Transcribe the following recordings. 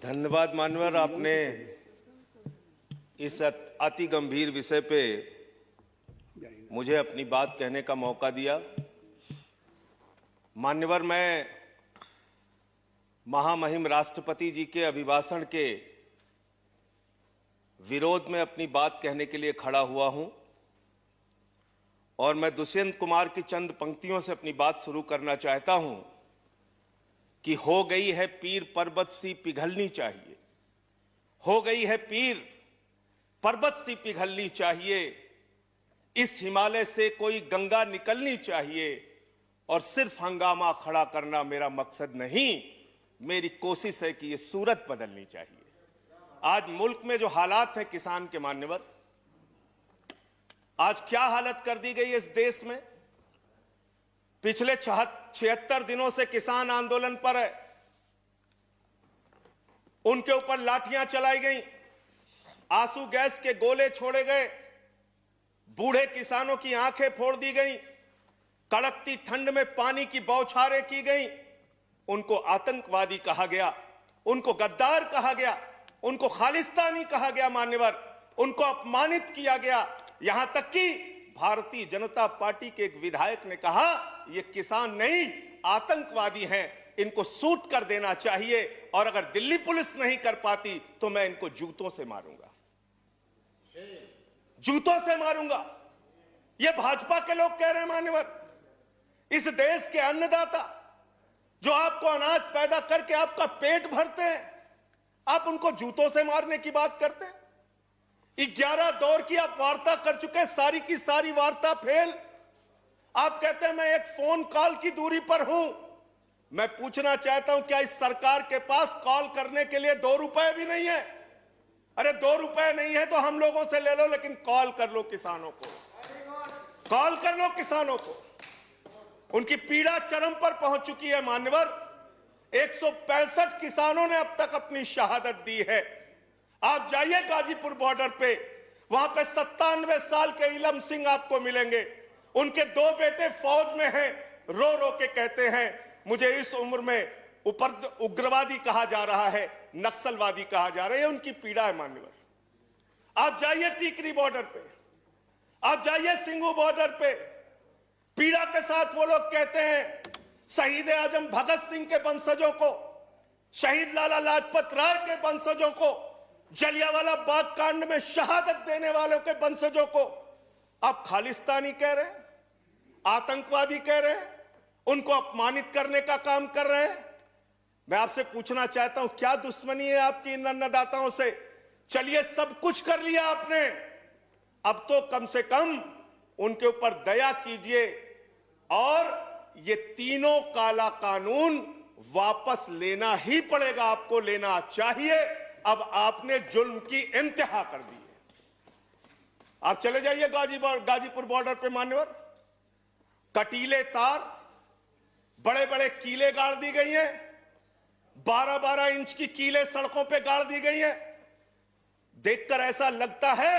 धन्यवाद मानवर, आपने इस अति गंभीर विषय पे मुझे अपनी बात कहने का मौका दिया। मान्यवर, मैं महामहिम राष्ट्रपति जी के अभिभाषण के विरोध में अपनी बात कहने के लिए खड़ा हुआ हूं और मैं दुष्यंत कुमार की चंद पंक्तियों से अपनी बात शुरू करना चाहता हूं कि हो गई है पीर पर्वत सी पिघलनी चाहिए, हो गई है पीर पर्वत सी पिघलनी चाहिए, इस हिमालय से कोई गंगा निकलनी चाहिए और सिर्फ हंगामा खड़ा करना मेरा मकसद नहीं, मेरी कोशिश है कि ये सूरत बदलनी चाहिए। आज मुल्क में जो हालात है किसान के मान्यवर, आज क्या हालत कर दी गई है इस देश में। पिछले 76 दिनों से किसान आंदोलन पर है, उनके ऊपर लाठियां चलाई गई, आंसू गैस के गोले छोड़े गए, बूढ़े किसानों की आंखें फोड़ दी गई, कड़कती ठंड में पानी की बौछारें की गई, उनको आतंकवादी कहा गया, उनको गद्दार कहा गया, उनको खालिस्तानी कहा गया मान्यवर, उनको अपमानित किया गया। यहां तक कि भारतीय जनता पार्टी के एक विधायक ने कहा ये किसान नहीं आतंकवादी हैं, इनको शूट कर देना चाहिए और अगर दिल्ली पुलिस नहीं कर पाती तो मैं इनको जूतों से मारूंगा, जूतों से मारूंगा। ये भाजपा के लोग कह रहे हैं मान्यवर। इस देश के अन्नदाता जो आपको अनाज पैदा करके आपका पेट भरते हैं, आप उनको जूतों से मारने की बात करते हैं। 11 दौर की आप वार्ता कर चुके, सारी की सारी वार्ता फेल। आप कहते हैं मैं एक फोन कॉल की दूरी पर हूं। मैं पूछना चाहता हूं क्या इस सरकार के पास कॉल करने के लिए 2 रुपए भी नहीं है? अरे 2 रुपए नहीं है तो हम लोगों से ले लो, लेकिन कॉल कर लो किसानों को, कॉल कर लो किसानों को। उनकी पीड़ा चरम पर पहुंच चुकी है मान्यवर। 165 किसानों ने अब तक अपनी शहादत दी है। आप जाइए गाजीपुर बॉर्डर पे, वहां पे 97 साल के इलम सिंह आपको मिलेंगे। उनके 2 बेटे फौज में हैं, रो रो के कहते हैं मुझे इस उम्र में उग्रवादी कहा जा रहा है, नक्सलवादी कहा जा रहा है। उनकी पीड़ा है मान्यवर। आप जाइए टीकरी बॉर्डर पे, आप जाइए सिंघू बॉर्डर पे, पीड़ा के साथ वो लोग कहते हैं शहीद आजम भगत सिंह के वंशजों को, शहीद लाला लाजपत राय के वंशजों को, जलियांवाला बाग कांड में शहादत देने वालों के वंशजों को आप खालिस्तानी कह रहे हैं, आतंकवादी कह रहे हैं, उनको अपमानित करने का काम कर रहे हैं। मैं आपसे पूछना चाहता हूं क्या दुश्मनी है आपकी इन अन्नदाताओं से? चलिए सब कुछ कर लिया आपने, अब तो कम से कम उनके ऊपर दया कीजिए और ये तीनों काला कानून वापस लेना ही पड़ेगा, आपको लेना चाहिए। अब आपने जुल्म की इंतहा कर दी है। आप चले जाइए गाजीपुर बॉर्डर पे मान्यवर, कटीले तार, बड़े बड़े कीले गाड़ दी गई हैं, 12-12 इंच की कीले सड़कों पे गाड़ दी गई हैं। देखकर ऐसा लगता है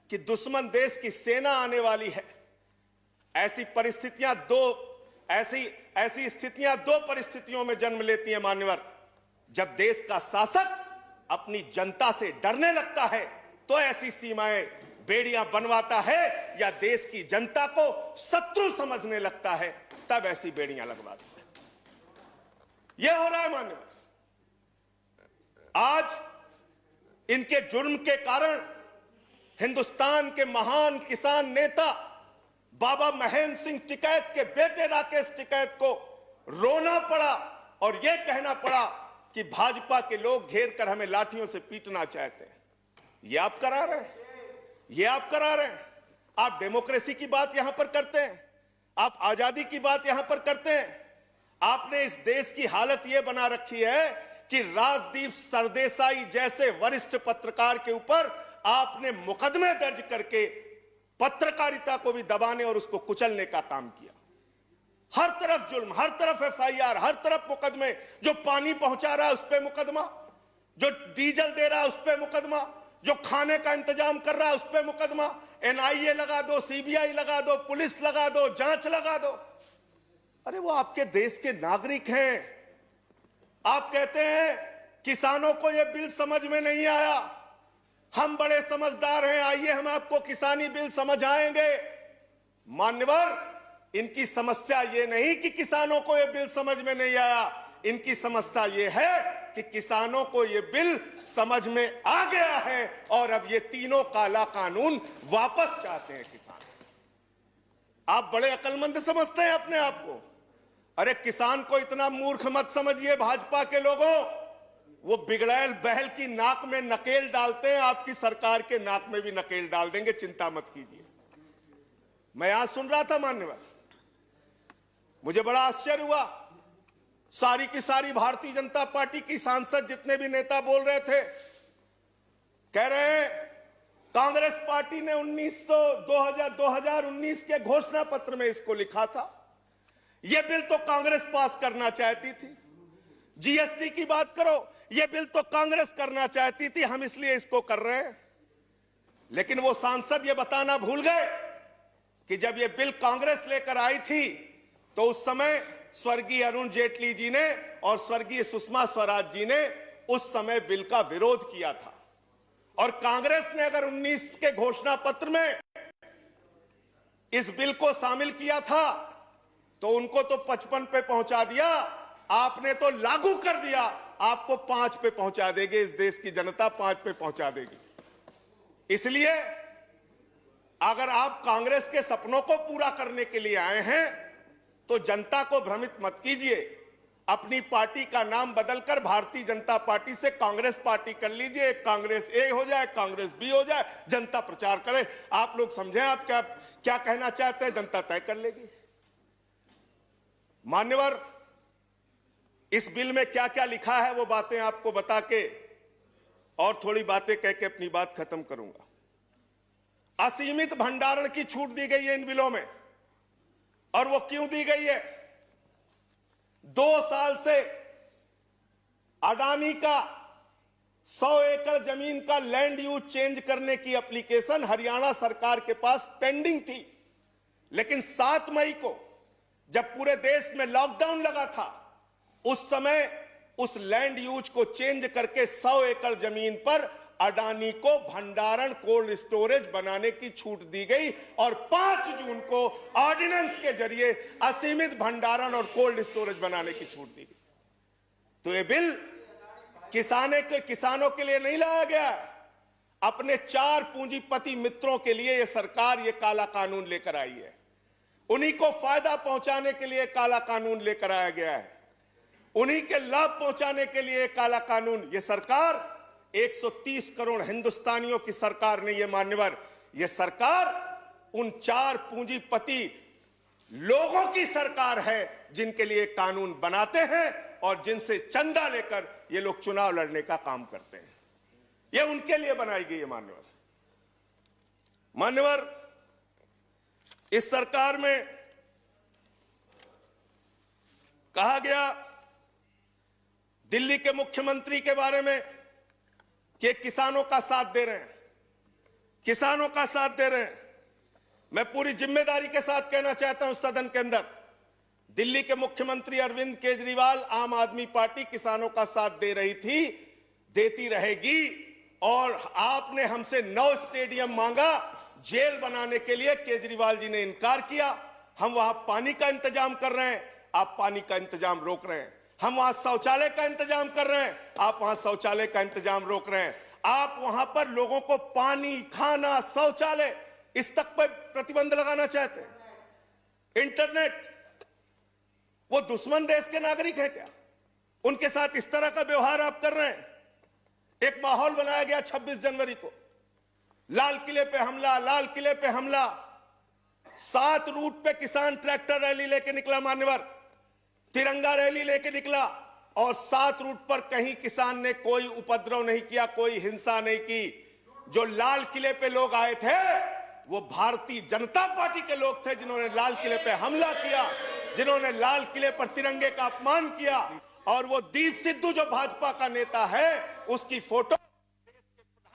कि दुश्मन देश की सेना आने वाली है। ऐसी स्थितियां दो परिस्थितियों में जन्म लेती हैं मान्यवर। जब देश का शासक अपनी जनता से डरने लगता है तो ऐसी सीमाएं बेड़ियां बनवाता है, या देश की जनता को शत्रु समझने लगता है तब ऐसी बेड़ियां लगवाता है। यह हो रहा है मान्यवर। आज इनके जुर्म के कारण हिंदुस्तान के महान किसान नेता बाबा महेंद्र सिंह टिकैत के बेटे राकेश टिकैत को रोना पड़ा और यह कहना पड़ा कि भाजपा के लोग घेर कर हमें लाठियों से पीटना चाहते हैं। यह आप करा रहे हैं, यह आप करा रहे हैं। आप डेमोक्रेसी की बात यहां पर करते हैं, आप आजादी की बात यहां पर करते हैं। आपने इस देश की हालत यह बना रखी है कि राजदीप सरदेसाई जैसे वरिष्ठ पत्रकार के ऊपर आपने मुकदमे दर्ज करके पत्रकारिता को भी दबाने और उसको कुचलने का काम किया। हर तरफ जुल्म, हर तरफ एफआईआर, हर तरफ मुकदमे। जो पानी पहुंचा रहा है उस पर मुकदमा, जो डीजल दे रहा है उस पर मुकदमा, जो खाने का इंतजाम कर रहा है उस पर मुकदमा। एनआईए लगा दो, सीबीआई लगा दो, पुलिस लगा दो, जांच लगा दो। अरे वो आपके देश के नागरिक हैं। आप कहते हैं किसानों को यह बिल समझ में नहीं आया। हम बड़े समझदार हैं, आइए हम आपको किसानी बिल समझाएंगे। मान्यवर, इनकी समस्या ये नहीं कि किसानों को यह बिल समझ में नहीं आया, इनकी समस्या ये है कि किसानों को यह बिल समझ में आ गया है और अब ये तीनों काला कानून वापस चाहते हैं किसान। आप बड़े अक्लमंद समझते हैं अपने आप को। अरे किसान को इतना मूर्ख मत समझिए भाजपा के लोगों। वो बिगड़ैल बहल की नाक में नकेल डालते हैं, आपकी सरकार के नाक में भी नकेल डाल देंगे, चिंता मत कीजिए। मैं यहां सुन रहा था मान्यवर, मुझे बड़ा आश्चर्य हुआ। सारी की सारी भारतीय जनता पार्टी की सांसद जितने भी नेता बोल रहे थे, कह रहे हैं कांग्रेस पार्टी ने 2019 के घोषणा पत्र में इसको लिखा था। यह बिल तो कांग्रेस पास करना चाहती थी। जीएसटी की बात करो, यह बिल तो कांग्रेस करना चाहती थी, हम इसलिए इसको कर रहे हैं। लेकिन वो सांसद ये बताना भूल गए कि जब यह बिल कांग्रेस लेकर आई थी तो उस समय स्वर्गीय अरुण जेटली जी ने और स्वर्गीय सुषमा स्वराज जी ने उस समय बिल का विरोध किया था। और कांग्रेस ने अगर 19 के घोषणा पत्र में इस बिल को शामिल किया था तो उनको तो 55 पे पहुंचा दिया, आपने तो लागू कर दिया, आपको 5 पे पहुंचा देगी। इस देश की जनता 5 पे पहुंचा देगी। इसलिए अगर आप कांग्रेस के सपनों को पूरा करने के लिए आए हैं तो जनता को भ्रमित मत कीजिए। अपनी पार्टी का नाम बदलकर भारतीय जनता पार्टी से कांग्रेस पार्टी कर लीजिए। कांग्रेस ए हो जाए, कांग्रेस बी हो जाए, जनता प्रचार करे। आप लोग समझें आप क्या कहना चाहते हैं, जनता तय कर लेगी। मान्यवर, इस बिल में क्या क्या लिखा है वो बातें आपको बता के और थोड़ी बातें कह के अपनी बात खत्म करूंगा। असीमित भंडारण की छूट दी गई है इन बिलों में। और वो क्यों दी गई है? 2 साल से अडानी का 100 एकड़ जमीन का लैंड यूज चेंज करने की एप्लीकेशन हरियाणा सरकार के पास पेंडिंग थी। लेकिन 7 मई को जब पूरे देश में लॉकडाउन लगा था, उस समय उस लैंड यूज को चेंज करके 100 एकड़ जमीन पर अडानी को भंडारण कोल्ड स्टोरेज बनाने की छूट दी गई और 5 जून को ऑर्डिनेंस के जरिए असीमित भंडारण और कोल्ड स्टोरेज बनाने की छूट दी गई। तो ये बिल किसानों के लिए नहीं लाया गया, अपने 4 पूंजीपति मित्रों के लिए ये सरकार ये काला कानून लेकर आई है। उन्हीं को फायदा पहुंचाने के लिए काला कानून लेकर आया गया है। उन्हीं के लाभ पहुंचाने के लिए काला कानून। ये सरकार 130 करोड़ हिंदुस्तानियों की सरकार नहीं है मान्यवर। यह सरकार उन 4 पूंजीपति लोगों की सरकार है जिनके लिए कानून बनाते हैं और जिनसे चंदा लेकर ये लोग चुनाव लड़ने का काम करते हैं। यह उनके लिए बनाई गई है मान्यवर। मान्यवर, इस सरकार में कहा गया दिल्ली के मुख्यमंत्री के बारे में कि किसानों का साथ दे रहे हैं, किसानों का साथ दे रहे हैं। मैं पूरी जिम्मेदारी के साथ कहना चाहता हूं सदन के अंदर, दिल्ली के मुख्यमंत्री अरविंद केजरीवाल, आम आदमी पार्टी किसानों का साथ दे रही थी, देती रहेगी। और आपने हमसे 9 स्टेडियम मांगा जेल बनाने के लिए, केजरीवाल जी ने इनकार किया। हम वहां पानी का इंतजाम कर रहे हैं, आप पानी का इंतजाम रोक रहे हैं। हम वहां शौचालय का इंतजाम कर रहे हैं, आप वहां शौचालय का इंतजाम रोक रहे हैं। आप वहां पर लोगों को पानी, खाना, शौचालय इस तक पर प्रतिबंध लगाना चाहते हैं। इंटरनेट, वो दुश्मन देश के नागरिक है क्या? उनके साथ इस तरह का व्यवहार आप कर रहे हैं। एक माहौल बनाया गया 26 जनवरी को, लाल किले पे हमला, लाल किले पे हमला। 7 रूट पे किसान ट्रैक्टर रैली लेके निकला मान्यवर, तिरंगा रैली लेके निकला और 7 रूट पर कहीं किसान ने कोई उपद्रव नहीं किया, कोई हिंसा नहीं की। जो लाल किले पे लोग आए थे वो भारतीय जनता पार्टी के लोग थे जिन्होंने लाल किले पे हमला किया, जिन्होंने लाल किले पर तिरंगे का अपमान किया। और वो दीप सिद्धू जो भाजपा का नेता है, उसकी फोटो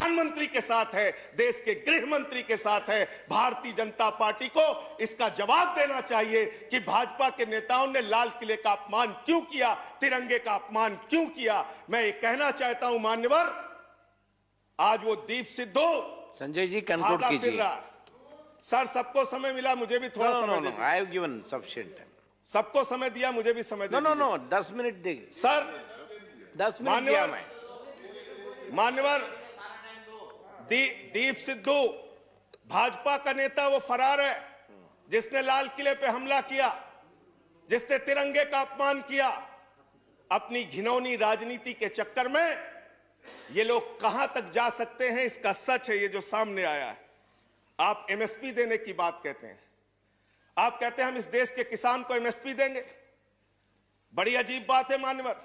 प्रधानमंत्री के साथ है, देश के गृह मंत्री के साथ है। भारतीय जनता पार्टी को इसका जवाब देना चाहिए कि भाजपा के नेताओं ने लाल किले का अपमान क्यों किया, तिरंगे का अपमान क्यों किया। मैं ये कहना चाहता हूं मान्यवर, आज वो दीप सिद्धू संजय जी कंक्लूड कीजिए। सर सबको समय मिला, मुझे भी थोड़ा समय दीजिए। I have given sufficient time. सबको समय दिया, मुझे भी समय दीजिए। नो 10 मिनट देंगे सर। 10 मिनट दिया मैं। मान्यवर दीप सिद्धू भाजपा का नेता वो फरार है जिसने लाल किले पे हमला किया, जिसने तिरंगे का अपमान किया। अपनी घिनौनी राजनीति के चक्कर में ये लोग कहां तक जा सकते हैं, इसका सच है ये जो सामने आया है। आप एमएसपी देने की बात कहते हैं, आप कहते हैं हम इस देश के किसान को एमएसपी देंगे। बड़ी अजीब बात है मान्यवर,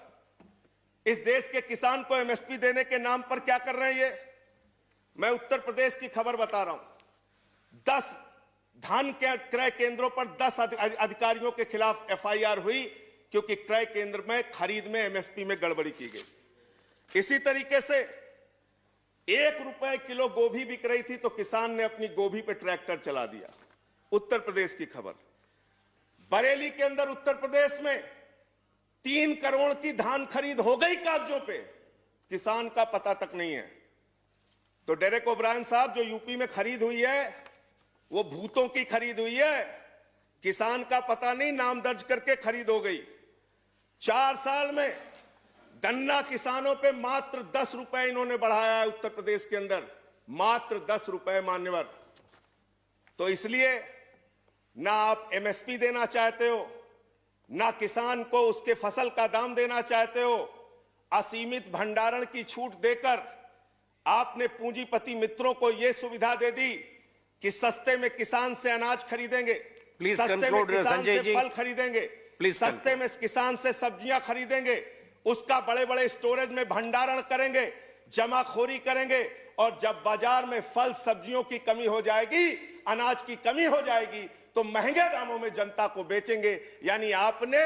इस देश के किसान को एमएसपी देने के नाम पर क्या कर रहे हैं ये। मैं उत्तर प्रदेश की खबर बता रहा हूं। 10 धान के क्रय केंद्रों पर 10 अधिकारियों के खिलाफ एफआईआर हुई क्योंकि क्रय केंद्र में खरीद में एमएसपी में गड़बड़ी की गई। इसी तरीके से 1 रुपए किलो गोभी बिक रही थी तो किसान ने अपनी गोभी पे ट्रैक्टर चला दिया। उत्तर प्रदेश की खबर। बरेली के अंदर उत्तर प्रदेश में 3 करोड़ की धान खरीद हो गई कागजों पे, किसान का पता तक नहीं है। तो डेरेक ओब्रायन साहब, जो यूपी में खरीद हुई है वो भूतों की खरीद हुई है, किसान का पता नहीं, नाम दर्ज करके खरीद हो गई। 4 साल में गन्ना किसानों पे मात्र 10 रुपए इन्होंने बढ़ाया है उत्तर प्रदेश के अंदर, मात्र 10 रुपए मान्यवर। तो इसलिए ना आप एमएसपी देना चाहते हो, ना किसान को उसके फसल का दाम देना चाहते हो। असीमित भंडारण की छूट देकर आपने पूंजीपति मित्रों को यह सुविधा दे दी कि सस्ते में किसान से अनाज खरीदेंगे, सस्ते में किसान से फल खरीदेंगे, सस्ते में किसान से सब्जियां खरीदेंगे, उसका बड़े बड़े स्टोरेज में भंडारण करेंगे, जमाखोरी करेंगे, और जब बाजार में फल सब्जियों की कमी हो जाएगी, अनाज की कमी हो जाएगी, तो महंगे दामों में जनता को बेचेंगे। यानी आपने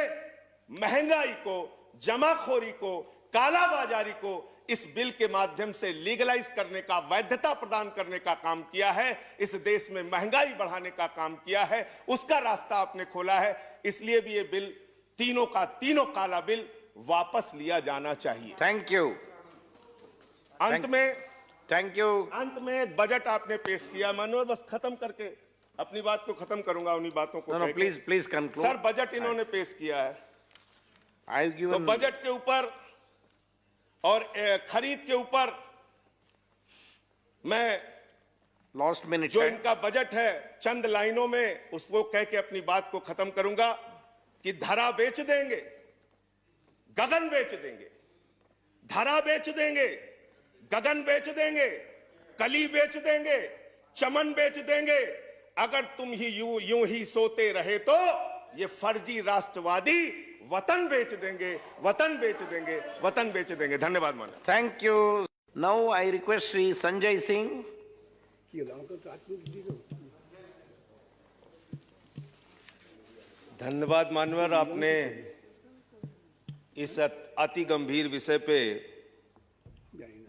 महंगाई को, जमाखोरी को, कालाबाजारी को इस बिल के माध्यम से लीगलाइज करने का, वैधता प्रदान करने का काम किया है। इस देश में महंगाई बढ़ाने का काम किया है, उसका रास्ता आपने खोला है। इसलिए भी ये बिल तीनों का तीनों काला बिल वापस लिया जाना चाहिए। Thank you. अंत में एक बजट आपने पेश किया मानोर, बस खत्म करके अपनी बात को खत्म करूंगा उन्हीं बातों को। Please conclude. सर बजट इन्होंने पेश किया है, तो बजट के ऊपर और खरीद के ऊपर मैं लास्ट मिनट जो इनका बजट है चंद लाइनों में उसको कह के अपनी बात को खत्म करूंगा कि धरा बेच देंगे, गगन बेच देंगे। धरा बेच देंगे, गगन बेच देंगे, कली बेच देंगे, चमन बेच देंगे। अगर तुम ही यूं ही सोते रहे तो ये फर्जी राष्ट्रवादी वतन बेच देंगे, वतन बेच देंगे, वतन बेच देंगे। धन्यवाद माननीय। Thank you. Now I request Shri Sanjay Singh. धन्यवाद मान्यवर, आपने इस अति गंभीर विषय पे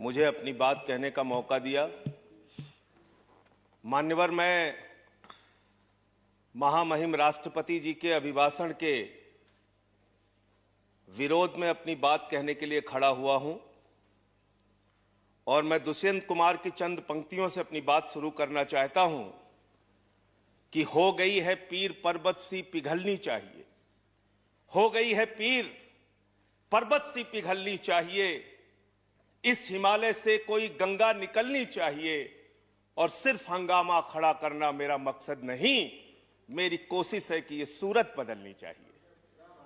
मुझे अपनी बात कहने का मौका दिया। मान्यवर, मैं महामहिम राष्ट्रपति जी के अभिभाषण के विरोध में अपनी बात कहने के लिए खड़ा हुआ हूं और मैं दुष्यंत कुमार की चंद पंक्तियों से अपनी बात शुरू करना चाहता हूं कि हो गई है पीर पर्वत सी पिघलनी चाहिए, हो गई है पीर पर्वत सी पिघलनी चाहिए, इस हिमालय से कोई गंगा निकलनी चाहिए, और सिर्फ हंगामा खड़ा करना मेरा मकसद नहीं, मेरी कोशिश है कि ये सूरत बदलनी चाहिए।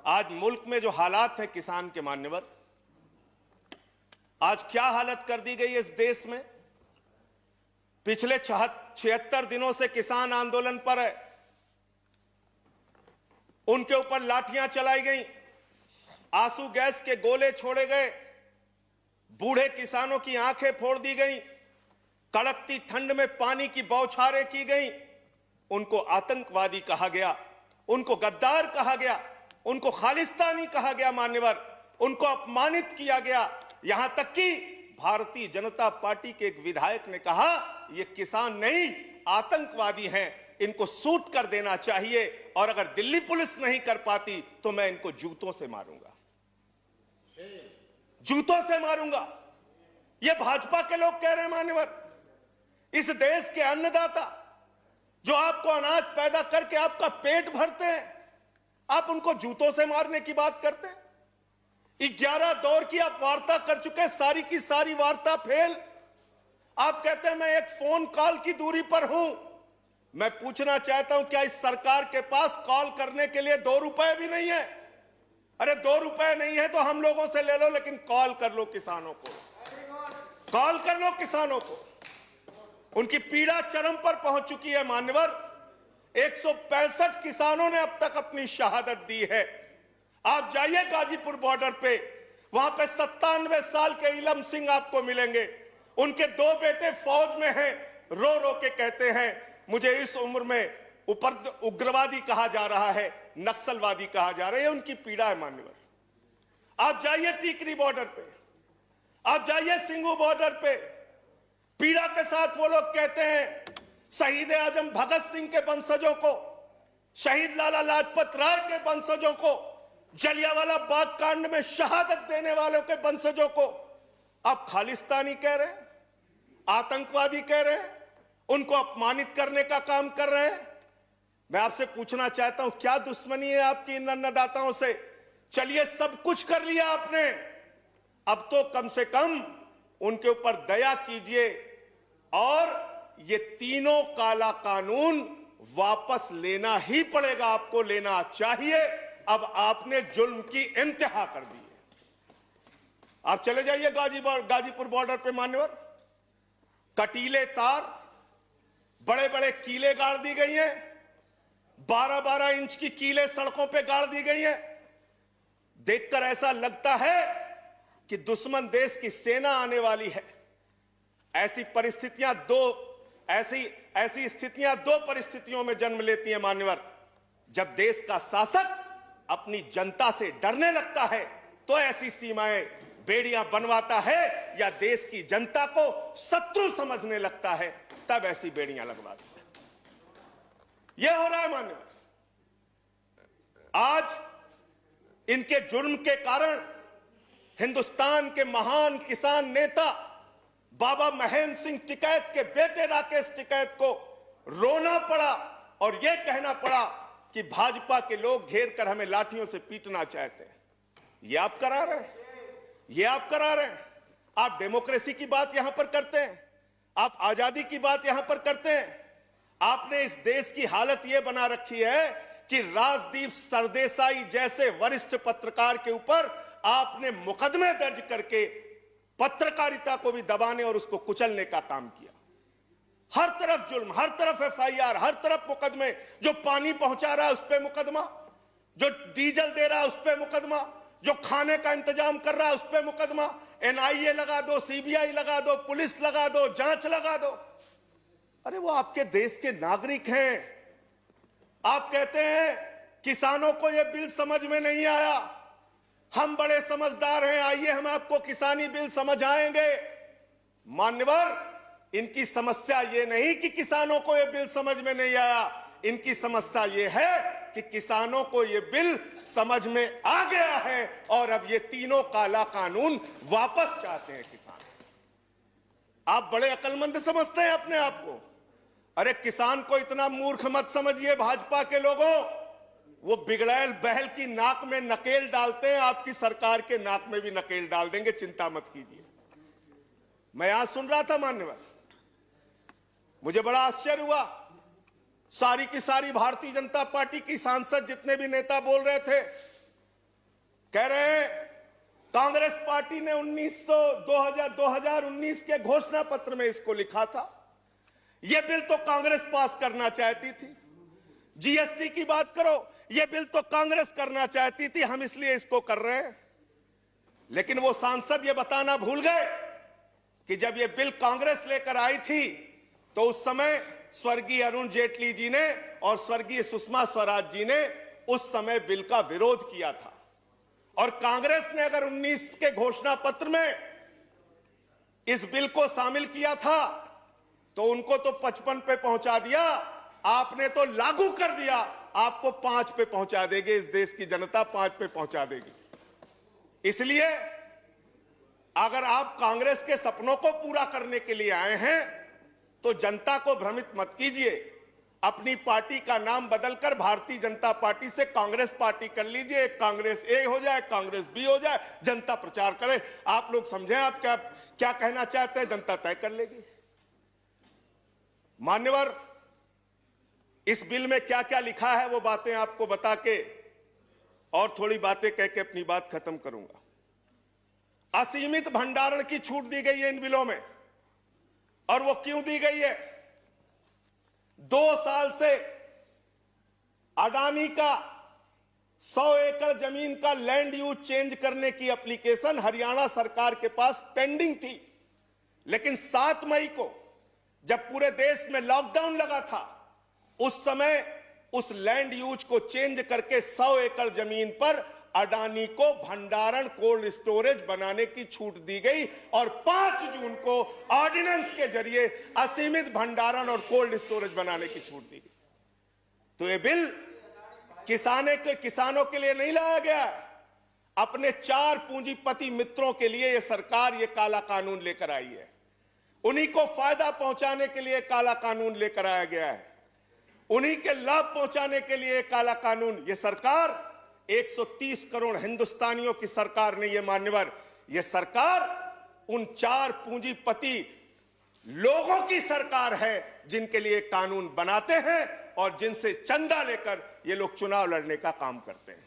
आज मुल्क में जो हालात है किसान के मान्यवर, आज क्या हालत कर दी गई है इस देश में। पिछले 76 दिनों से किसान आंदोलन पर है, उनके ऊपर लाठियां चलाई गई, आंसू गैस के गोले छोड़े गए, बूढ़े किसानों की आंखें फोड़ दी गई, कड़कती ठंड में पानी की बौछारें की गई, उनको आतंकवादी कहा गया, उनको गद्दार कहा गया, उनको खालिस्तानी कहा गया मान्यवर, उनको अपमानित किया गया। यहां तक कि भारतीय जनता पार्टी के एक विधायक ने कहा ये किसान नहीं आतंकवादी हैं, इनको सूट कर देना चाहिए और अगर दिल्ली पुलिस नहीं कर पाती तो मैं इनको जूतों से मारूंगा, जूतों से मारूंगा। ये भाजपा के लोग कह रहे हैं मान्यवर। इस देश के अन्नदाता जो आपको अनाज पैदा करके आपका पेट भरते हैं, आप उनको जूतों से मारने की बात करते हैं। 11 दौर की आप वार्ता कर चुके, सारी की सारी वार्ता फेल। आप कहते हैं मैं एक फोन कॉल की दूरी पर हूं। मैं पूछना चाहता हूं क्या इस सरकार के पास कॉल करने के लिए 2 रुपए भी नहीं है? अरे 2 रुपए नहीं है तो हम लोगों से ले लो, लेकिन कॉल कर लो किसानों को, कॉल कर लो किसानों को। उनकी पीड़ा चरम पर पहुंच चुकी है मान्यवर। 165 किसानों ने अब तक अपनी शहादत दी है। आप जाइए गाजीपुर बॉर्डर पे, वहां पे 97 साल के इलम सिंह आपको मिलेंगे। उनके 2 बेटे फौज में हैं, रो रो के कहते हैं मुझे इस उम्र में ऊपर उग्रवादी कहा जा रहा है, नक्सलवादी कहा जा रहा है। उनकी पीड़ा है मान्यवर। आप जाइए टीकरी बॉर्डर पे, आप जाइए सिंगू बॉर्डर पे, पीड़ा के साथ वो लोग कहते हैं शहीद आजम भगत सिंह के वंशजों को, शहीद लाला लाजपत राय के वंशजों को, जलियांवाला बाग कांड में शहादत देने वालों के वंशजों को आप खालिस्तानी कह रहे हैं, आतंकवादी कह रहे हैं, उनको अपमानित करने का काम कर रहे हैं। मैं आपसे पूछना चाहता हूं क्या दुश्मनी है आपकी इन अन्नदाताओं से? चलिए सब कुछ कर लिया आपने, अब तो कम से कम उनके ऊपर दया कीजिए और ये तीनों काला कानून वापस लेना ही पड़ेगा, आपको लेना चाहिए। अब आपने जुल्म की इंतहा कर दी है। आप चले जाइए गाजीपुर बॉर्डर पे मान्यवर, कटीले तार, बड़े बड़े कीले गाड़ दी गई हैं, 12-12 इंच की कीले सड़कों पे गाड़ दी गई हैं। देखकर ऐसा लगता है कि दुश्मन देश की सेना आने वाली है। ऐसी स्थितियां दो परिस्थितियों में जन्म लेती हैं मान्यवर। जब देश का शासक अपनी जनता से डरने लगता है तो ऐसी सीमाएं बेड़ियां बनवाता है, या देश की जनता को शत्रु समझने लगता है तब ऐसी बेड़ियां लगवाता है। यह हो रहा है मान्यवर। आज इनके जुर्म के कारण हिंदुस्तान के महान किसान नेता बाबा महेंद्र सिंह टिकैत के बेटे राकेश टिकैत को रोना पड़ा और यह कहना पड़ा कि भाजपा के लोग घेर कर हमें लाठियों से पीटना चाहते हैं। यह आप करा रहे हैं, यह आप करा रहे हैं। आप डेमोक्रेसी की बात यहां पर करते हैं, आप आजादी की बात यहां पर करते हैं। आपने इस देश की हालत यह बना रखी है कि राजदीप सरदेसाई जैसे वरिष्ठ पत्रकार के ऊपर आपने मुकदमे दर्ज करके पत्रकारिता को भी दबाने और उसको कुचलने का काम किया। हर तरफ जुल्म, हर तरफ एफआईआर, हर तरफ मुकदमे। जो पानी पहुंचा रहा है उस पर मुकदमा, जो डीजल दे रहा है उस पर मुकदमा, जो खाने का इंतजाम कर रहा है उस पर मुकदमा। एनआईए लगा दो, सीबीआई लगा दो, पुलिस लगा दो, जांच लगा दो। अरे वो आपके देश के नागरिक हैं। आप कहते हैं किसानों को यह बिल समझ में नहीं आया, हम बड़े समझदार हैं, आइए हम आपको किसानी बिल समझाएंगे। मान्यवर, इनकी समस्या यह नहीं कि किसानों को यह बिल समझ में नहीं आया, इनकी समस्या यह है कि किसानों को यह बिल समझ में आ गया है और अब ये तीनों काला कानून वापस चाहते हैं किसान। आप बड़े अक्लमंद समझते हैं अपने आप को। अरे किसान को इतना मूर्ख मत समझिए भाजपा के लोगों। वो बिगड़ैल बहल की नाक में नकेल डालते हैं, आपकी सरकार के नाक में भी नकेल डाल देंगे, चिंता मत कीजिए। मैं यहां सुन रहा था मान्यवर, मुझे बड़ा आश्चर्य हुआ। सारी की सारी भारतीय जनता पार्टी की सांसद जितने भी नेता बोल रहे थे, कह रहे हैं कांग्रेस पार्टी ने 2019 के घोषणा पत्र में इसको लिखा था। यह बिल तो कांग्रेस पास करना चाहती थी। जीएसटी की बात करो, यह बिल तो कांग्रेस करना चाहती थी, हम इसलिए इसको कर रहे हैं। लेकिन वो सांसद ये बताना भूल गए कि जब यह बिल कांग्रेस लेकर आई थी तो उस समय स्वर्गीय अरुण जेटली जी ने और स्वर्गीय सुषमा स्वराज जी ने उस समय बिल का विरोध किया था। और कांग्रेस ने अगर 19 के घोषणा पत्र में इस बिल को शामिल किया था तो उनको तो 55 पे पहुंचा दिया, आपने तो लागू कर दिया, आपको 5 पे पहुंचा देगी। इस देश की जनता 5 पे पहुंचा देगी। इसलिए अगर आप कांग्रेस के सपनों को पूरा करने के लिए आए हैं तो जनता को भ्रमित मत कीजिए। अपनी पार्टी का नाम बदलकर भारतीय जनता पार्टी से कांग्रेस पार्टी कर लीजिए। कांग्रेस ए हो जाए, कांग्रेस बी हो जाए, जनता प्रचार करे। आप लोग समझें आप क्या क्या कहना चाहते हैं, जनता तय कर लेगी। मान्यवर, इस बिल में क्या क्या लिखा है वो बातें आपको बता के और थोड़ी बातें कह के अपनी बात खत्म करूंगा। असीमित भंडारण की छूट दी गई है इन बिलों में, और वो क्यों दी गई है? 2 साल से अडानी का 100 एकड़ जमीन का लैंड यूज चेंज करने की एप्लीकेशन हरियाणा सरकार के पास पेंडिंग थी, लेकिन 7 मई को जब पूरे देश में लॉकडाउन लगा था, उस समय उस लैंड यूज को चेंज करके 100 एकड़ जमीन पर अडानी को भंडारण कोल्ड स्टोरेज बनाने की छूट दी गई और 5 जून को ऑर्डिनेंस के जरिए असीमित भंडारण और कोल्ड स्टोरेज बनाने की छूट दी गई। तो ये बिल किसानों के लिए नहीं लाया गया, अपने 4 पूंजीपति मित्रों के लिए ये सरकार ये काला कानून लेकर आई है। उन्हीं को फायदा पहुंचाने के लिए काला कानून लेकर आया गया है, उन्हीं के लाभ पहुंचाने के लिए काला कानून। ये सरकार 130 करोड़ हिंदुस्तानियों की सरकार नहीं है मान्यवर, यह सरकार उन 4 पूंजीपति लोगों की सरकार है जिनके लिए कानून बनाते हैं और जिनसे चंदा लेकर ये लोग चुनाव लड़ने का काम करते हैं।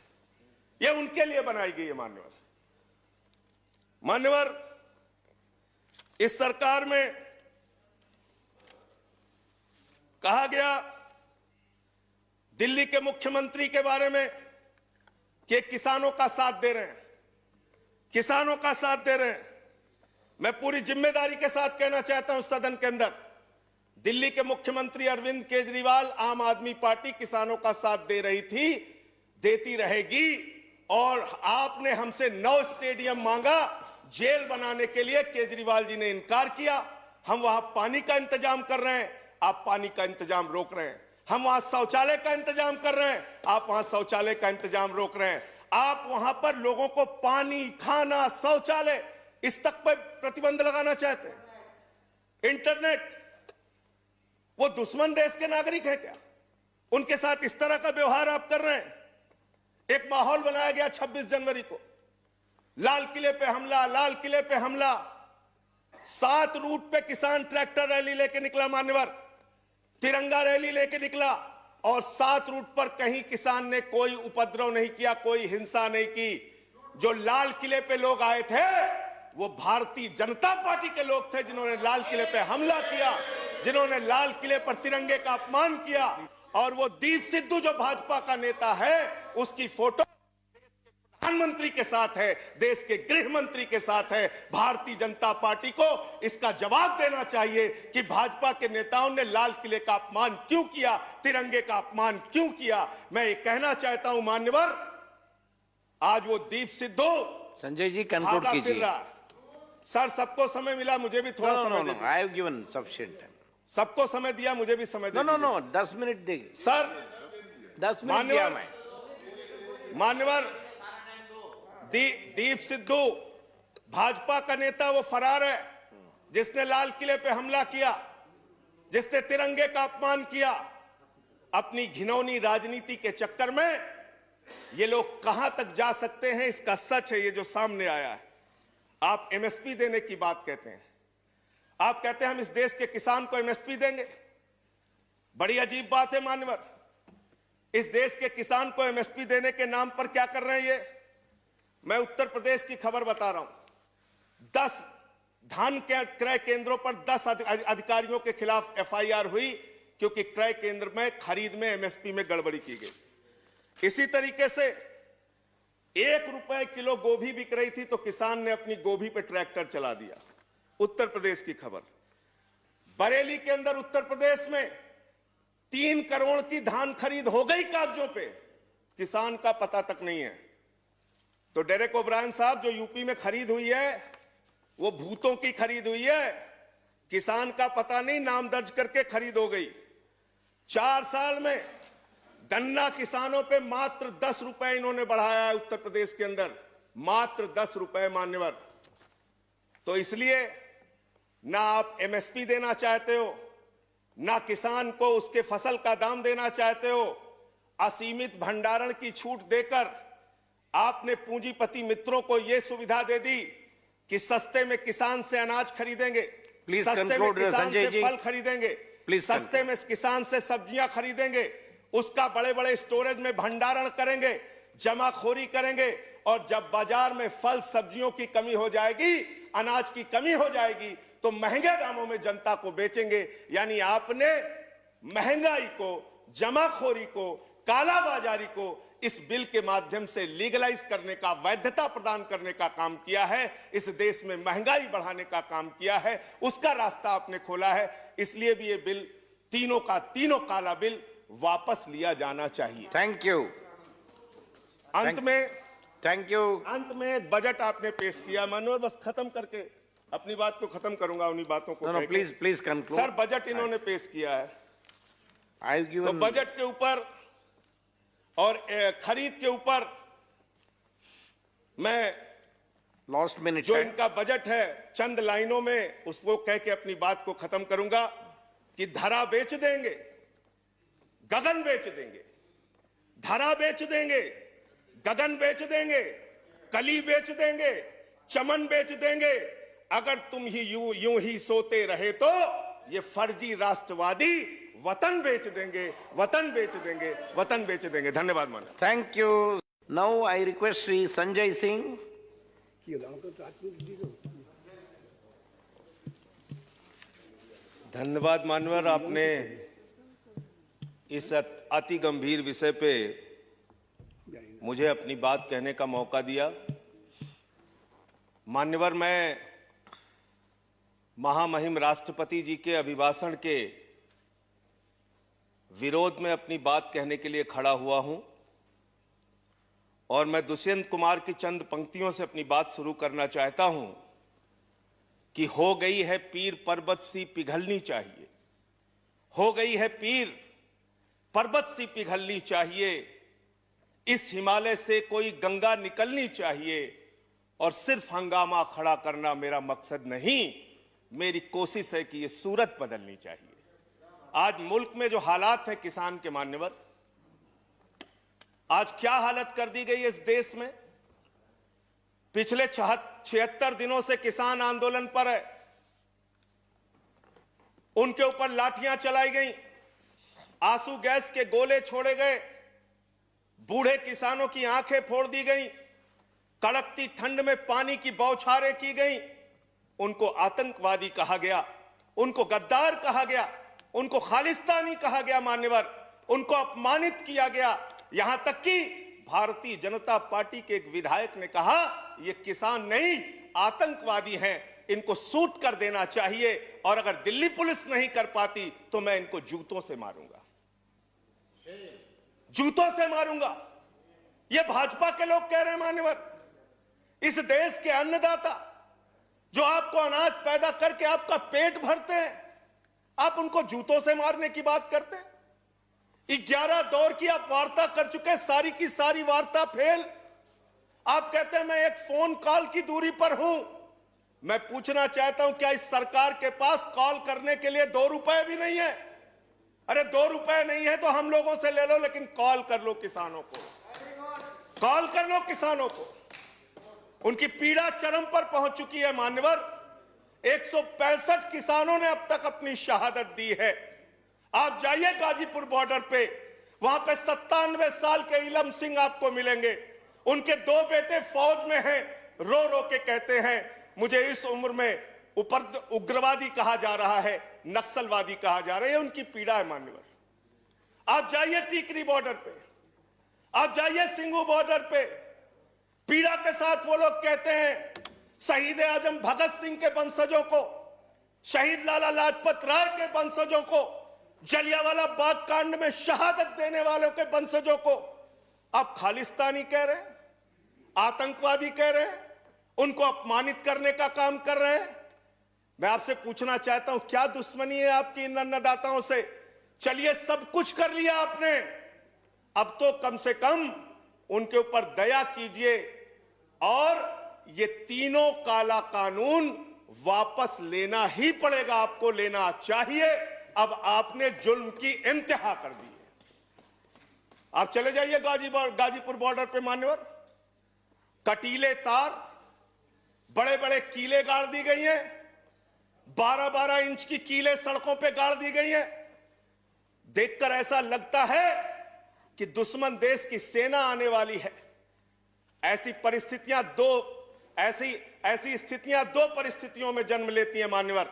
यह उनके लिए बनाई गई है मान्यवर। मान्यवर, इस सरकार में कहा गया दिल्ली के मुख्यमंत्री के बारे में कि किसानों का साथ दे रहे हैं, किसानों का साथ दे रहे हैं। मैं पूरी जिम्मेदारी के साथ कहना चाहता हूं सदन के अंदर, दिल्ली के मुख्यमंत्री अरविंद केजरीवाल, आम आदमी पार्टी किसानों का साथ दे रही थी, देती रहेगी। और आपने हमसे 9 स्टेडियम मांगा जेल बनाने के लिए, केजरीवाल जी ने इनकार किया। हम वहां पानी का इंतजाम कर रहे हैं, आप पानी का इंतजाम रोक रहे हैं। हम वहां शौचालय का इंतजाम कर रहे हैं, आप वहां शौचालय का इंतजाम रोक रहे हैं। आप वहां पर लोगों को पानी, खाना, शौचालय इस तक पर प्रतिबंध लगाना चाहते हैं। इंटरनेट, वो दुश्मन देश के नागरिक है क्या? उनके साथ इस तरह का व्यवहार आप कर रहे हैं। एक माहौल बनाया गया 26 जनवरी को, लाल किले पे हमला, लाल किले पे हमला। 7 रूट पे किसान ट्रैक्टर रैली लेके निकला मान्यवर, तिरंगा रैली लेके निकला, और 7 रूट पर कहीं किसान ने कोई उपद्रव नहीं किया, कोई हिंसा नहीं की। जो लाल किले पे लोग आए थे वो भारतीय जनता पार्टी के लोग थे जिन्होंने लाल किले पे हमला किया, जिन्होंने लाल किले पर तिरंगे का अपमान किया। और वो दीप सिद्धू जो भाजपा का नेता है, उसकी फोटो प्रधानमंत्री के साथ है, देश के गृह मंत्री के साथ है। भारतीय जनता पार्टी को इसका जवाब देना चाहिए कि भाजपा के नेताओं ने लाल किले का अपमान क्यों किया, तिरंगे का अपमान क्यों किया। मैं ये कहना चाहता हूं मान्यवर, आज वो दीप सिद्धू संजय जी कंक्लूड कीजिए। सर, सबको समय मिला, मुझे भी थोड़ा समय दे दीजिए। I have given sufficient time. सबको समय दिया, मुझे भी समय दे दीजिए। नो 10 मिनट देंगे सर। 10 मिनट दिया मैं। मान्यवर, दीप सिद्धू भाजपा का नेता वो फरार है जिसने लाल किले पे हमला किया, जिसने तिरंगे का अपमान किया। अपनी घिनौनी राजनीति के चक्कर में ये लोग कहां तक जा सकते हैं, इसका सच है ये जो सामने आया है। आप एमएसपी देने की बात कहते हैं, आप कहते हैं हम इस देश के किसान को एमएसपी देंगे। बड़ी अजीब बात है मान्यवर, इस देश के किसान को एमएसपी देने के नाम पर क्या कर रहे हैं ये? मैं उत्तर प्रदेश की खबर बता रहा हूं। 10 धान के क्रय केंद्रों पर 10 अधिकारियों के खिलाफ एफआईआर हुई क्योंकि क्रय केंद्र में खरीद में एमएसपी में गड़बड़ी की गई। इसी तरीके से 1 रुपए किलो गोभी बिक रही थी तो किसान ने अपनी गोभी पे ट्रैक्टर चला दिया। उत्तर प्रदेश की खबर। बरेली के अंदर उत्तर प्रदेश में 3 करोड़ की धान खरीद हो गई कागजों पे, किसान का पता तक नहीं है। तो डेरेक ओब्रायन साहब, जो यूपी में खरीद हुई है वो भूतों की खरीद हुई है, किसान का पता नहीं नाम दर्ज करके खरीद हो गई। 4 साल में गन्ना किसानों पे मात्र 10 रुपए इन्होंने बढ़ाया है उत्तर प्रदेश के अंदर, मात्र 10 रुपए मान्यवर। तो इसलिए ना आप एमएसपी देना चाहते हो, ना किसान को उसके फसल का दाम देना चाहते हो। असीमित भंडारण की छूट देकर आपने पूंजीपति मित्रों को यह सुविधा दे दी कि सस्ते में किसान से अनाज खरीदेंगे, सस्ते में किसान से फल खरीदेंगे, सस्ते में किसान से सब्जियां खरीदेंगे, उसका बड़े बड़े स्टोरेज में भंडारण करेंगे, जमाखोरी करेंगे, और जब बाजार में फल सब्जियों की कमी हो जाएगी, अनाज की कमी हो जाएगी, तो महंगे दामों में जनता को बेचेंगे। यानी आपने महंगाई को, जमाखोरी को, कालाबाजारी को इस बिल के माध्यम से लीगलाइज करने का, वैधता प्रदान करने का काम किया है। इस देश में महंगाई बढ़ाने का काम किया है, उसका रास्ता आपने खोला है। इसलिए भी ये बिल, तीनों का तीनों काला बिल वापस लिया जाना चाहिए। Thank you. अंत में एक बजट आपने पेश किया माननीय, बस खत्म करके अपनी बात को खत्म करूंगा, उन्हीं बातों को। Please conclude. सर, बजट इन्होंने पेश किया है, तो बजट के ऊपर और खरीद के ऊपर मैं लास्ट मिनट जो इनका बजट है, चंद लाइनों में उसको कह के अपनी बात को खत्म करूंगा कि धरा बेच देंगे, गगन बेच देंगे। धरा बेच देंगे, गगन बेच देंगे, कली बेच देंगे, चमन बेच देंगे। अगर तुम ही यूं ही सोते रहे तो ये फर्जी राष्ट्रवादी वतन बेच देंगे, वतन बेच देंगे, वतन बेच देंगे। धन्यवाद माननीय। Thank you. Now I request Shri Sanjay Singh. धन्यवाद मान्यवर, आपने इस अति गंभीर विषय पे मुझे अपनी बात कहने का मौका दिया। मान्यवर, मैं महामहिम राष्ट्रपति जी के अभिभाषण के विरोध में अपनी बात कहने के लिए खड़ा हुआ हूं, और मैं दुष्यंत कुमार की चंद पंक्तियों से अपनी बात शुरू करना चाहता हूं कि हो गई है पीर पर्वत सी पिघलनी चाहिए, हो गई है पीर पर्वत सी पिघलनी चाहिए, इस हिमालय से कोई गंगा निकलनी चाहिए, और सिर्फ हंगामा खड़ा करना मेरा मकसद नहीं, मेरी कोशिश है कि ये सूरत बदलनी चाहिए। आज मुल्क में जो हालात है किसान के मान्यवर, आज क्या हालत कर दी गई है इस देश में। पिछले 76 दिनों से किसान आंदोलन पर है, उनके ऊपर लाठियां चलाई गई, आंसू गैस के गोले छोड़े गए, बूढ़े किसानों की आंखें फोड़ दी गई, कड़कती ठंड में पानी की बौछारें की गई, उनको आतंकवादी कहा गया, उनको गद्दार कहा गया, उनको खालिस्तानी कहा गया मान्यवर, उनको अपमानित किया गया। यहां तक कि भारतीय जनता पार्टी के एक विधायक ने कहा ये किसान नहीं आतंकवादी हैं, इनको सूट कर देना चाहिए, और अगर दिल्ली पुलिस नहीं कर पाती तो मैं इनको जूतों से मारूंगा, जूतों से मारूंगा। ये भाजपा के लोग कह रहे हैं मान्यवर। इस देश के अन्नदाता जो आपको अनाज पैदा करके आपका पेट भरते हैं, आप उनको जूतों से मारने की बात करते हैं। 11 दौर की आप वार्ता कर चुके, सारी की सारी वार्ता फेल। आप कहते हैं मैं एक फोन कॉल की दूरी पर हूं। मैं पूछना चाहता हूं, क्या इस सरकार के पास कॉल करने के लिए 2 रुपए भी नहीं है? अरे 2 रुपए नहीं है तो हम लोगों से ले लो, लेकिन कॉल कर लो किसानों को, कॉल कर लो किसानों को। उनकी पीड़ा चरम पर पहुंच चुकी है मान्यवर। 165 किसानों ने अब तक अपनी शहादत दी है। आप जाइए गाजीपुर बॉर्डर पे, वहां पे 97 साल के इलम सिंह आपको मिलेंगे। उनके 2 बेटे फौज में हैं, रो रो के कहते हैं मुझे इस उम्र में उग्रवादी कहा जा रहा है, नक्सलवादी कहा जा रहा है। उनकी पीड़ा है मान्यवर। आप जाइए टीकरी बॉर्डर पे, आप जाइए सिंगू बॉर्डर पे, पीड़ा के साथ वो लोग कहते हैं शहीद आजम भगत सिंह के वंशजों को, शहीद लाला लाजपत राय के वंशजों को, जलियांवाला बाग कांड में शहादत देने वालों के वंशजों को आप खालिस्तानी कह रहे हैं, आतंकवादी कह रहे हैं, उनको अपमानित करने का काम कर रहे हैं। मैं आपसे पूछना चाहता हूं, क्या दुश्मनी है आपकी इन अन्नदाताओं से? चलिए, सब कुछ कर लिया आपने, अब तो कम से कम उनके ऊपर दया कीजिए और ये तीनों काला कानून वापस लेना ही पड़ेगा, आपको लेना चाहिए। अब आपने जुल्म की इंतहा कर दी है। आप चले जाइए गाजीपुर बॉर्डर पे मान्यवर, कटीले तार, बड़े बड़े कीले गाड़ दी गई हैं, 12-12 इंच की कीले सड़कों पे गाड़ दी गई हैं। देखकर ऐसा लगता है कि दुश्मन देश की सेना आने वाली है। ऐसी स्थितियां दो परिस्थितियों में जन्म लेती हैं मान्यवर।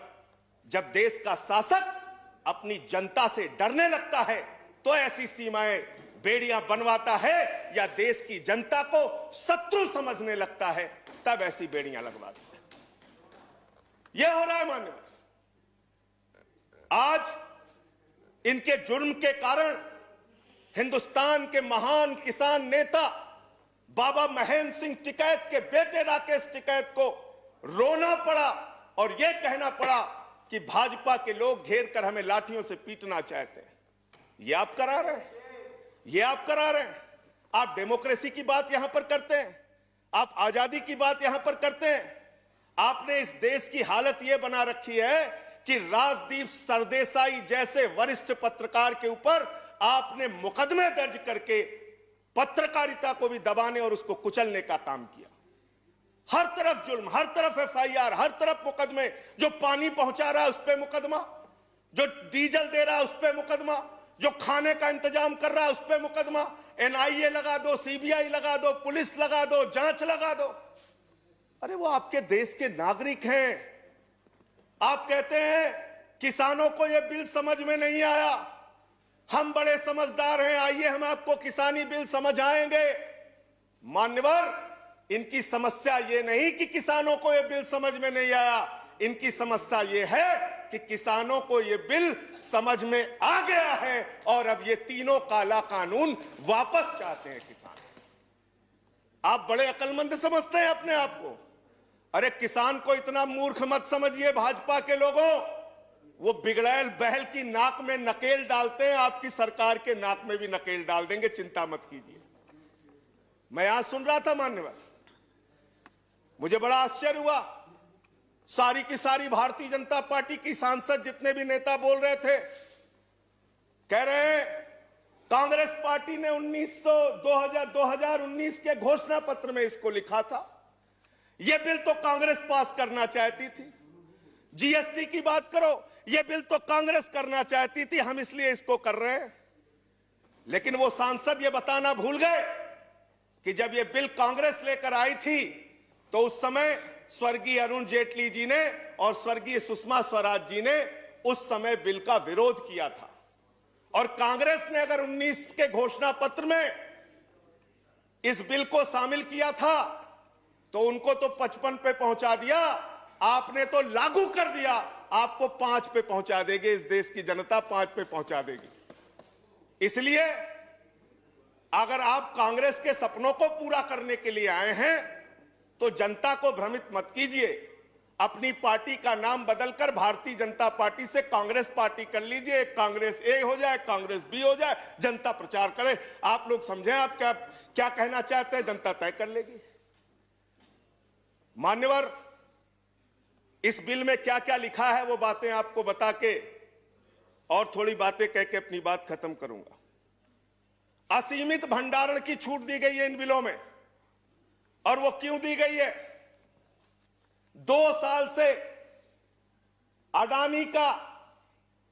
जब देश का शासक अपनी जनता से डरने लगता है तो ऐसी सीमाएं बेड़ियां बनवाता है, या देश की जनता को शत्रु समझने लगता है तब ऐसी बेड़ियां लगवाता है। यह हो रहा है मान्यवर। आज इनके जुर्म के कारण हिंदुस्तान के महान किसान नेता बाबा महेंद्र सिंह टिकैत के बेटे राकेश टिकैत को रोना पड़ा और यह कहना पड़ा कि भाजपा के लोग घेर कर हमें लाठियों से पीटना चाहते हैं। यह आप करा रहे हैं, यह आप करा रहे हैं। आप डेमोक्रेसी की बात यहां पर करते हैं, आप आजादी की बात यहां पर करते हैं। आपने इस देश की हालत यह बना रखी है कि राजदीप सरदेसाई जैसे वरिष्ठ पत्रकार के ऊपर आपने मुकदमे दर्ज करके पत्रकारिता को भी दबाने और उसको कुचलने का काम किया। हर तरफ जुल्म, हर तरफ एफआईआर, हर तरफ मुकदमे। जो पानी पहुंचा रहा है उस पर मुकदमा, जो डीजल दे रहा है उस पर मुकदमा, जो खाने का इंतजाम कर रहा है उस पर मुकदमा। एनआईए लगा दो, सीबीआई लगा दो, पुलिस लगा दो, जांच लगा दो। अरे वो आपके देश के नागरिक हैं। आप कहते हैं किसानों को यह बिल समझ में नहीं आया, हम बड़े समझदार हैं, आइए हम आपको किसानी बिल समझाएंगे। मान्यवर, इनकी समस्या यह नहीं कि किसानों को यह बिल समझ में नहीं आया, इनकी समस्या यह है कि किसानों को यह बिल समझ में आ गया है और अब ये तीनों काला कानून वापस चाहते हैं किसान। आप बड़े अक्लमंद समझते हैं अपने आप को। अरे किसान को इतना मूर्ख मत समझिए भाजपा के लोगों। वो बिगड़ैल बैल की नाक में नकेल डालते हैं, आपकी सरकार के नाक में भी नकेल डाल देंगे, चिंता मत कीजिए। मैं यहां सुन रहा था मान्यवर, मुझे बड़ा आश्चर्य हुआ। सारी की सारी भारतीय जनता पार्टी की सांसद जितने भी नेता बोल रहे थे, कह रहे हैं कांग्रेस पार्टी ने 2019 के घोषणा पत्र में इसको लिखा था। यह बिल तो कांग्रेस पास करना चाहती थी। जीएसटी की बात करो, यह बिल तो कांग्रेस करना चाहती थी, हम इसलिए इसको कर रहे हैं। लेकिन वो सांसद यह बताना भूल गए कि जब यह बिल कांग्रेस लेकर आई थी तो उस समय स्वर्गीय अरुण जेटली जी ने और स्वर्गीय सुषमा स्वराज जी ने उस समय बिल का विरोध किया था। और कांग्रेस ने अगर 19 के घोषणा पत्र में इस बिल को शामिल किया था तो उनको तो 55 पे पहुंचा दिया, आपने तो लागू कर दिया, आपको 5 पे पहुंचा देगी। इस देश की जनता 5 पे पहुंचा देगी। इसलिए अगर आप कांग्रेस के सपनों को पूरा करने के लिए आए हैं तो जनता को भ्रमित मत कीजिए। अपनी पार्टी का नाम बदलकर भारतीय जनता पार्टी से कांग्रेस पार्टी कर लीजिए, कांग्रेस ए हो जाए, कांग्रेस बी हो जाए, जनता प्रचार करे। आप लोग समझें आप क्या कहना चाहते हैं, जनता तय कर लेगी। मान्यवर, इस बिल में क्या क्या लिखा है वो बातें आपको बता के और थोड़ी बातें कह के अपनी बात खत्म करूंगा। असीमित भंडारण की छूट दी गई है इन बिलों में, और वो क्यों दी गई है? 2 साल से अडानी का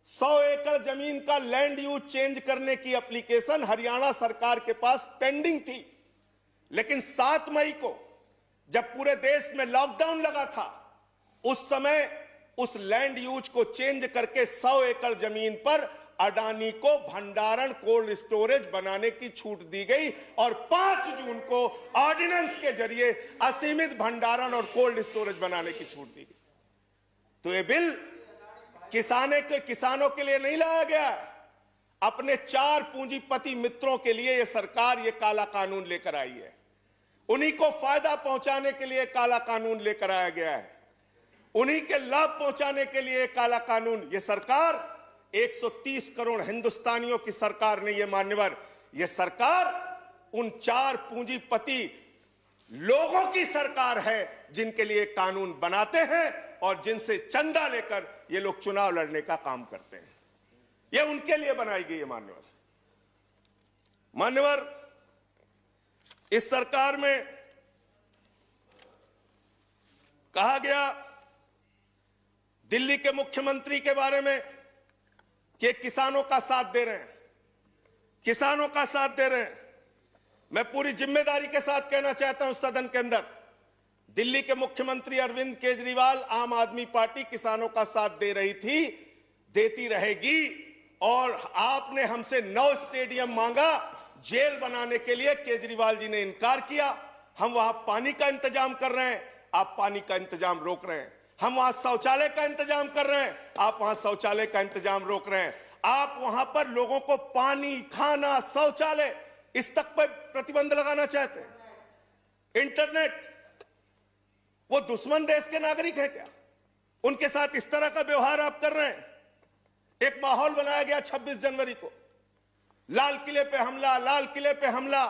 100 एकड़ जमीन का लैंड यूज चेंज करने की एप्लीकेशन हरियाणा सरकार के पास पेंडिंग थी। लेकिन 7 मई को जब पूरे देश में लॉकडाउन लगा था, उस समय उस लैंड यूज को चेंज करके 100 एकड़ जमीन पर अडानी को भंडारण कोल्ड स्टोरेज बनाने की छूट दी गई और 5 जून को ऑर्डिनेंस के जरिए असीमित भंडारण और कोल्ड स्टोरेज बनाने की छूट दी गई। तो ये बिल किसानों के लिए नहीं लाया गया, अपने 4 पूंजीपति मित्रों के लिए यह सरकार ये काला कानून लेकर आई है। उन्हीं को फायदा पहुंचाने के लिए काला कानून लेकर आया गया है, उन्हीं के लाभ पहुंचाने के लिए काला कानून। ये सरकार 130 करोड़ हिंदुस्तानियों की सरकार नहीं है मान्यवर, ये सरकार उन 4 पूंजीपति लोगों की सरकार है जिनके लिए कानून बनाते हैं और जिनसे चंदा लेकर ये लोग चुनाव लड़ने का काम करते हैं। ये उनके लिए बनाई गई है मान्यवर। मान्यवर, इस सरकार में कहा गया दिल्ली के मुख्यमंत्री के बारे में कि किसानों का साथ दे रहे हैं, किसानों का साथ दे रहे हैं। मैं पूरी जिम्मेदारी के साथ कहना चाहता हूं सदन के अंदर, दिल्ली के मुख्यमंत्री अरविंद केजरीवाल, आम आदमी पार्टी किसानों का साथ दे रही थी, देती रहेगी। और आपने हमसे 9 स्टेडियम मांगा जेल बनाने के लिए, केजरीवाल जी ने इनकार किया। हम वहां पानी का इंतजाम कर रहे हैं, आप पानी का इंतजाम रोक रहे हैं। हम वहां शौचालय का इंतजाम कर रहे हैं, आप वहां शौचालय का इंतजाम रोक रहे हैं। आप वहां पर लोगों को पानी, खाना, शौचालय इस तक पर प्रतिबंध लगाना चाहते हैं। इंटरनेट, वो दुश्मन देश के नागरिक है क्या? उनके साथ इस तरह का व्यवहार आप कर रहे हैं। एक माहौल बनाया गया 26 जनवरी को, लाल किले पे हमला, लाल किले पे हमला।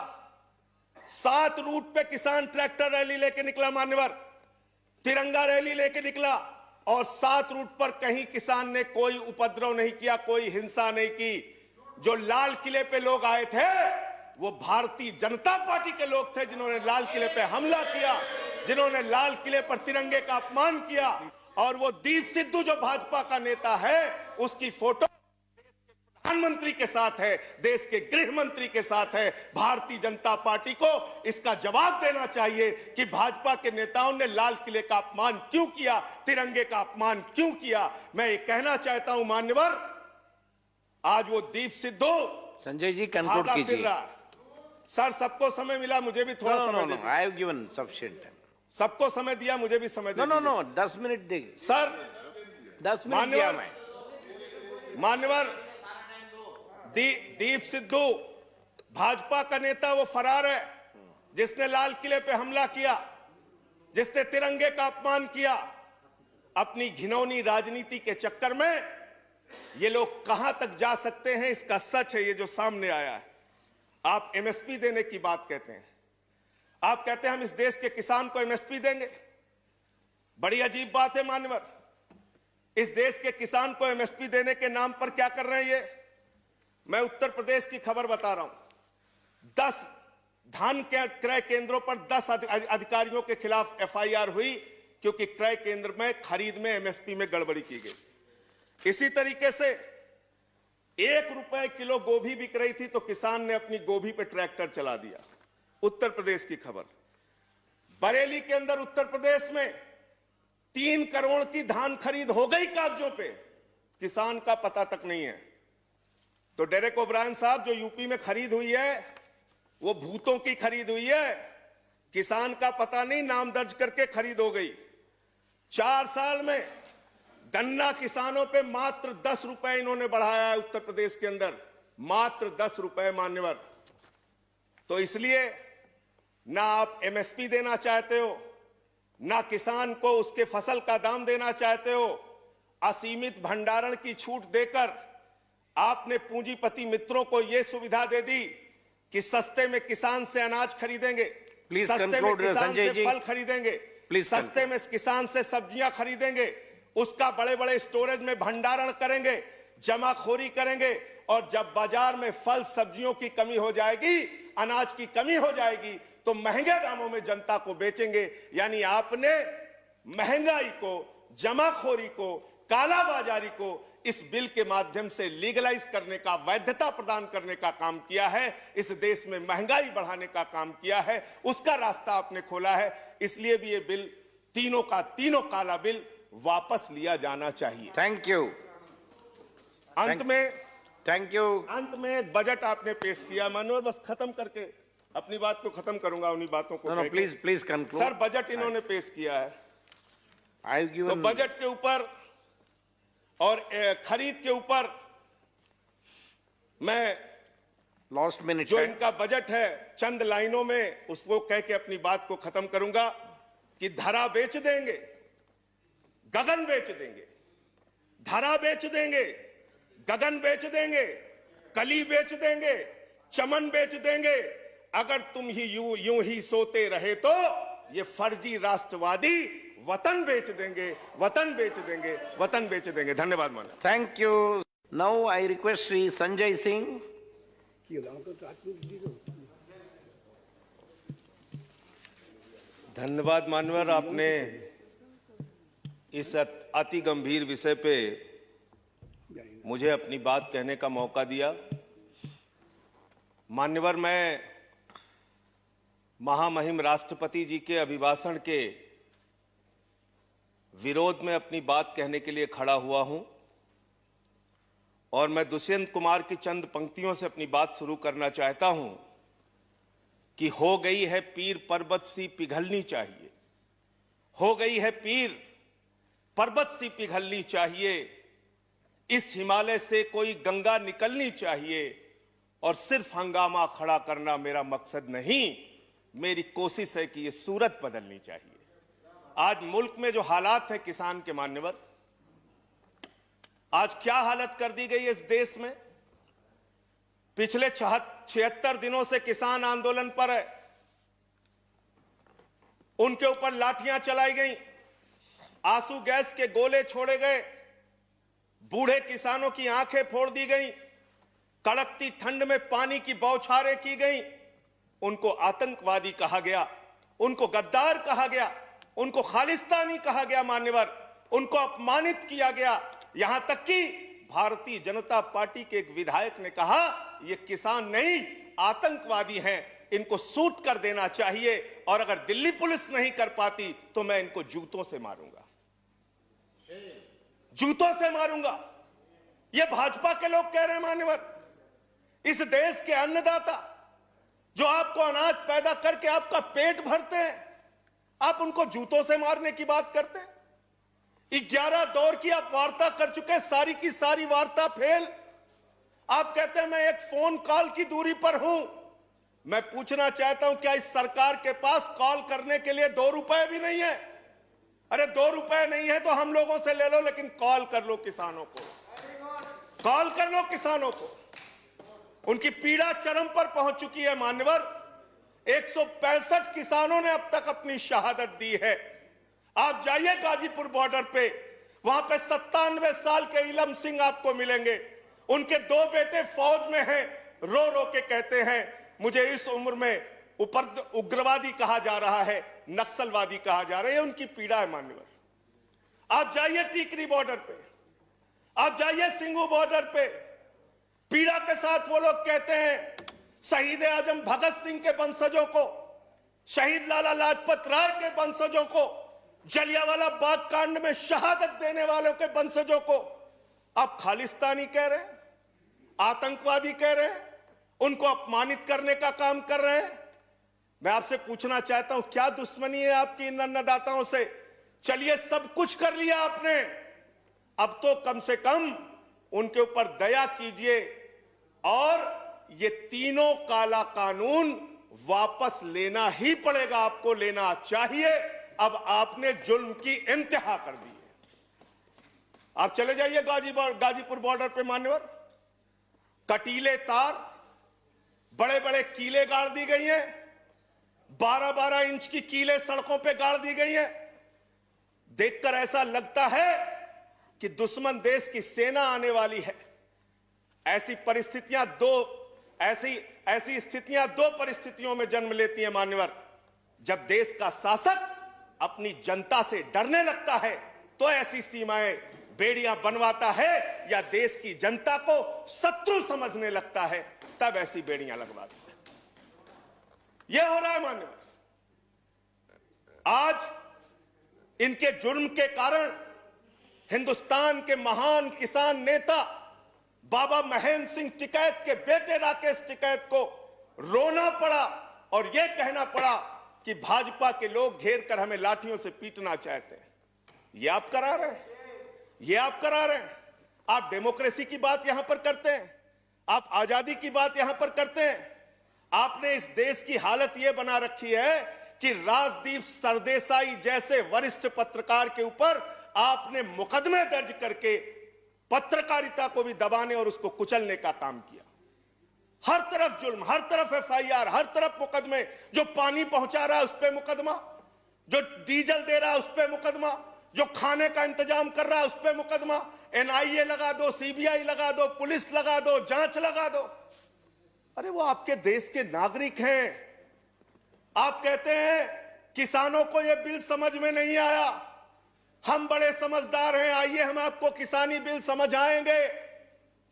7 रूट पे किसान ट्रैक्टर रैली लेके निकला मान्यवर, तिरंगा रैली लेके निकला, और 7 रूट पर कहीं किसान ने कोई उपद्रव नहीं किया, कोई हिंसा नहीं की। जो लाल किले पे लोग आए थे वो भारतीय जनता पार्टी के लोग थे जिन्होंने लाल किले पे हमला किया, जिन्होंने लाल किले पर तिरंगे का अपमान किया। और वो दीप सिद्धू जो भाजपा का नेता है, उसकी फोटो प्रधानमंत्री के साथ है, देश के गृह मंत्री के साथ है। भारतीय जनता पार्टी को इसका जवाब देना चाहिए कि भाजपा के नेताओं ने लाल किले का अपमान क्यों किया, तिरंगे का अपमान क्यों किया। मैं ये कहना चाहता हूं मान्यवर, आज वो दीप सिद्धू संजय जी कंक्लूड कीजिए। सर, सबको समय मिला, मुझे भी थोड़ा समय दीजिए। I have given sufficient time. सबको समय दिया, मुझे भी समय दीजिए। नो 10 मिनट देंगे सर। 10 मिनट दिया मैं। मान्यवर, दीप सिद्धू भाजपा का नेता वो फरार है जिसने लाल किले पे हमला किया, जिसने तिरंगे का अपमान किया। अपनी घिनौनी राजनीति के चक्कर में ये लोग कहां तक जा सकते हैं, इसका सच है ये जो सामने आया है। आप एमएसपी देने की बात कहते हैं, आप कहते हैं हम इस देश के किसान को एमएसपी देंगे। बड़ी अजीब बात है मान्यवर, इस देश के किसान को एमएसपी देने के नाम पर क्या कर रहे हैं ये? मैं उत्तर प्रदेश की खबर बता रहा हूं। 10 धान के क्रय केंद्रों पर 10 अधिकारियों के खिलाफ एफआईआर हुई क्योंकि क्रय केंद्र में खरीद में एमएसपी में गड़बड़ी की गई। इसी तरीके से 1 रुपए किलो गोभी बिक रही थी तो किसान ने अपनी गोभी पे ट्रैक्टर चला दिया। उत्तर प्रदेश की खबर। बरेली के अंदर उत्तर प्रदेश में 3 करोड़ की धान खरीद हो गई कागजों पे, किसान का पता तक नहीं है। तो डेरेक ओब्रायन साहब, जो यूपी में खरीद हुई है वो भूतों की खरीद हुई है, किसान का पता नहीं, नाम दर्ज करके खरीद हो गई। 4 साल में गन्ना किसानों पे मात्र 10 रुपए इन्होंने बढ़ाया है उत्तर प्रदेश के अंदर, मात्र 10 रुपए मान्यवर। तो इसलिए ना आप एमएसपी देना चाहते हो, ना किसान को उसके फसल का दाम देना चाहते हो। असीमित भंडारण की छूट देकर आपने पूंजीपति मित्रों को यह सुविधा दे दी कि सस्ते में किसान से अनाज खरीदेंगे, सस्ते में किसान से फल खरीदेंगे, सस्ते में किसान से सब्जियां खरीदेंगे, उसका बड़े बड़े स्टोरेज में भंडारण करेंगे, जमाखोरी करेंगे, और जब बाजार में फल सब्जियों की कमी हो जाएगी, अनाज की कमी हो जाएगी, तो महंगे दामों में जनता को बेचेंगे। यानी आपने महंगाई को, जमाखोरी को, कालाबाजारी को इस बिल के माध्यम से लीगलाइज करने का, वैधता प्रदान करने का काम किया है। इस देश में महंगाई बढ़ाने का काम किया है, उसका रास्ता आपने खोला है। इसलिए भी ये बिल, तीनों का तीनों काला बिल वापस लिया जाना चाहिए। Thank you. अंत में थैंक यू। अंत में एक बजट आपने पेश किया मनोहर, बस खत्म करके अपनी बात को खत्म करूंगा उन्हीं बातों को। No please conclude. Sir, budget इन्होंने पेश किया है, तो बजट के ऊपर और खरीद के ऊपर मैं Last minute जो है. इनका बजट है, चंद लाइनों में उसको कह के अपनी बात को खत्म करूंगा कि धरा बेच देंगे, गगन बेच देंगे, धरा बेच देंगे, गगन बेच देंगे, कली बेच देंगे, चमन बेच देंगे। अगर तुम ही यूं ही सोते रहे तो ये फर्जी राष्ट्रवादी वतन बेच देंगे, वतन बेच देंगे, वतन बेच देंगे। धन्यवाद माननीय। Thank you. Now I request Sri Sanjay Singh. धन्यवाद मानवर, आपने इस अति गंभीर विषय पे मुझे अपनी बात कहने का मौका दिया। मान्यवर, मैं महामहिम राष्ट्रपति जी के अभिभाषण के विरोध में अपनी बात कहने के लिए खड़ा हुआ हूं और मैं दुष्यंत कुमार की चंद पंक्तियों से अपनी बात शुरू करना चाहता हूं कि हो गई है पीर पर्वत सी पिघलनी चाहिए, हो गई है पीर पर्वत सी पिघलनी चाहिए, इस हिमालय से कोई गंगा निकलनी चाहिए और सिर्फ हंगामा खड़ा करना मेरा मकसद नहीं, मेरी कोशिश है कि ये सूरत बदलनी चाहिए। आज मुल्क में जो हालात है किसान के मान्यवर, आज क्या हालत कर दी गई है इस देश में। पिछले 76 दिनों से किसान आंदोलन पर है, उनके ऊपर लाठियां चलाई गई, आंसू गैस के गोले छोड़े गए, बूढ़े किसानों की आंखें फोड़ दी गई, कड़कती ठंड में पानी की बौछारें की गई, उनको आतंकवादी कहा गया, उनको गद्दार कहा गया, उनको खालिस्तानी कहा गया मान्यवर, उनको अपमानित किया गया। यहां तक कि भारतीय जनता पार्टी के एक विधायक ने कहा ये किसान नहीं आतंकवादी हैं, इनको सूट कर देना चाहिए और अगर दिल्ली पुलिस नहीं कर पाती तो मैं इनको जूतों से मारूंगा, जूतों से मारूंगा। ये भाजपा के लोग कह रहे हैं मान्यवर। इस देश के अन्नदाता जो आपको अनाज पैदा करके आपका पेट भरते हैं, आप उनको जूतों से मारने की बात करते हैं। 11 दौर की आप वार्ता कर चुके, सारी की सारी वार्ता फेल। आप कहते हैं मैं एक फोन कॉल की दूरी पर हूं। मैं पूछना चाहता हूं क्या इस सरकार के पास कॉल करने के लिए 2 रुपए भी नहीं है? अरे 2 रुपए नहीं है तो हम लोगों से ले लो, लेकिन कॉल कर लो किसानों को, कॉल कर लो किसानों को। उनकी पीड़ा चरम पर पहुंच चुकी है मान्यवर। 165 किसानों ने अब तक अपनी शहादत दी है। आप जाइए गाजीपुर बॉर्डर पे, वहां पे 97 साल के इलम सिंह आपको मिलेंगे। उनके 2 बेटे फौज में हैं, रो रो के कहते हैं मुझे इस उम्र में उग्रवादी कहा जा रहा है, नक्सलवादी कहा जा रहा है। उनकी पीड़ा है मान्यवर। आप जाइए टीकरी बॉर्डर पे, आप जाइए सिंगू बॉर्डर पे, पीड़ा के साथ वो लोग कहते हैं शहीद आजम भगत सिंह के वंशजों को, शहीद लाला लाजपत राय के वंशजों को, जलियांवाला बाग कांड में शहादत देने वालों के वंशजों को आप खालिस्तानी कह रहे हैं, आतंकवादी कह रहे हैं, उनको अपमानित करने का काम कर रहे हैं। मैं आपसे पूछना चाहता हूं क्या दुश्मनी है आपकी इन अन्नदाताओं से? चलिए सब कुछ कर लिया आपने, अब तो कम से कम उनके ऊपर दया कीजिए और ये तीनों काला कानून वापस लेना ही पड़ेगा, आपको लेना चाहिए। अब आपने जुल्म की इंतहा कर दी है। आप चले जाइए गाजीपुर बॉर्डर पे मान्यवर, कटीले तार, बड़े बड़े कीले गाड़ दी गई हैं, 12-12 इंच की कीले सड़कों पे गाड़ दी गई हैं। देखकर ऐसा लगता है कि दुश्मन देश की सेना आने वाली है। ऐसी स्थितियां दो परिस्थितियों में जन्म लेती हैं मान्यवर। जब देश का शासक अपनी जनता से डरने लगता है तो ऐसी सीमाएं बेड़ियां बनवाता है, या देश की जनता को शत्रु समझने लगता है तब ऐसी बेड़ियां लगवाता है। यह हो रहा है मान्यवर। आज इनके जुर्म के कारण हिंदुस्तान के महान किसान नेता बाबा महेंद्र सिंह टिकैत के बेटे राकेश टिकैत को रोना पड़ा और यह कहना पड़ा कि भाजपा के लोग घेर कर हमें लाठियों से पीटना चाहते हैं। यह आप करा रहे हैं, यह आप करा रहे हैं। आप डेमोक्रेसी की बात यहां पर करते हैं। आप आजादी की बात यहां पर करते हैं। आपने इस देश की हालत यह बना रखी है कि राजदीप सरदेसाई जैसे वरिष्ठ पत्रकार के ऊपर आपने मुकदमे दर्ज करके पत्रकारिता को भी दबाने और उसको कुचलने का काम किया। हर तरफ जुल्म, हर तरफ एफआईआर, हर तरफ मुकदमे। जो पानी पहुंचा रहा है उस पर मुकदमा, जो डीजल दे रहा है उस पर मुकदमा, जो खाने का इंतजाम कर रहा है उस पर मुकदमा। एनआईए लगा दो, सीबीआई लगा दो, पुलिस लगा दो, जांच लगा दो। अरे वो आपके देश के नागरिक हैं। आप कहते हैं किसानों को यह बिल समझ में नहीं आया, हम बड़े समझदार हैं, आइए हम आपको किसानी बिल समझाएंगे।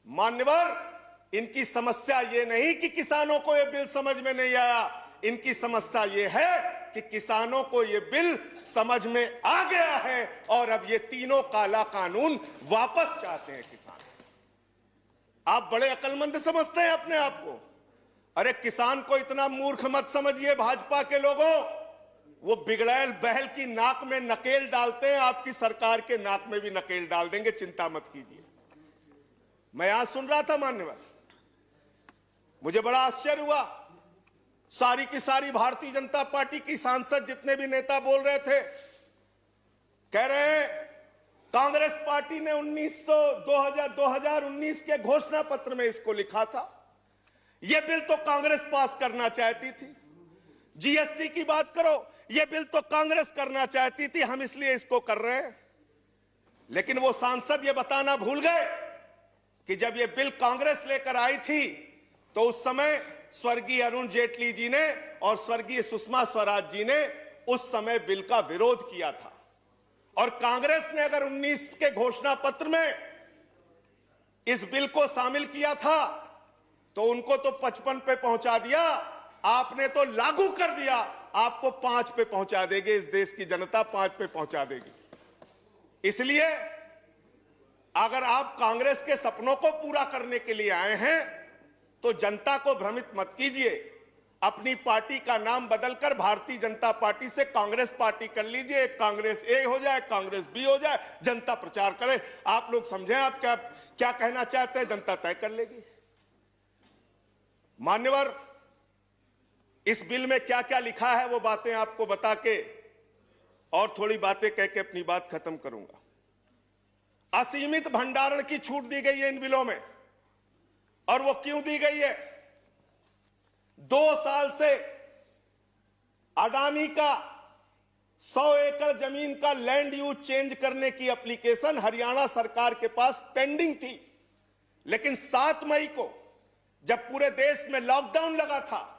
मान्यवर, इनकी समस्या यह नहीं कि किसानों को यह बिल समझ में नहीं आया, इनकी समस्या यह है कि किसानों को यह बिल समझ में आ गया है और अब ये तीनों काला कानून वापस चाहते हैं किसान। आप बड़े अक्लमंद समझते हैं अपने आप को। अरे किसान को इतना मूर्ख मत समझिए भाजपा के लोगों। वो बिगड़ैल बैल की नाक में नकेल डालते हैं, आपकी सरकार के नाक में भी नकेल डाल देंगे, चिंता मत कीजिए। मैं यहां सुन रहा था मान्यवर, मुझे बड़ा आश्चर्य हुआ। सारी की सारी भारतीय जनता पार्टी की सांसद जितने भी नेता बोल रहे थे, कह रहे हैं कांग्रेस पार्टी ने 2019 के घोषणा पत्र में इसको लिखा था। यह बिल तो कांग्रेस पास करना चाहती थी। जीएसटी की बात करो, यह बिल तो कांग्रेस करना चाहती थी, हम इसलिए इसको कर रहे हैं। लेकिन वो सांसद ये बताना भूल गए कि जब यह बिल कांग्रेस लेकर आई थी तो उस समय स्वर्गीय अरुण जेटली जी ने और स्वर्गीय सुषमा स्वराज जी ने उस समय बिल का विरोध किया था। और कांग्रेस ने अगर 19 के घोषणा पत्र में इस बिल को शामिल किया था तो उनको तो 55 पे पहुंचा दिया, आपने तो लागू कर दिया, आपको 5 पे पहुंचा देगी। इस देश की जनता 5 पे पहुंचा देगी। इसलिए अगर आप कांग्रेस के सपनों को पूरा करने के लिए आए हैं तो जनता को भ्रमित मत कीजिए। अपनी पार्टी का नाम बदलकर भारतीय जनता पार्टी से कांग्रेस पार्टी कर लीजिए। कांग्रेस ए हो जाए, कांग्रेस बी हो जाए, जनता प्रचार करे। आप लोग समझें आप क्या कहना चाहते हैं, जनता तय कर लेगी। मान्यवर, इस बिल में क्या क्या लिखा है वो बातें आपको बता के और थोड़ी बातें कह के अपनी बात खत्म करूंगा। असीमित भंडारण की छूट दी गई है इन बिलों में। और वो क्यों दी गई है? 2 साल से अडानी का 100 एकड़ जमीन का लैंड यूज चेंज करने की एप्लीकेशन हरियाणा सरकार के पास पेंडिंग थी। लेकिन 7 मई को जब पूरे देश में लॉकडाउन लगा था,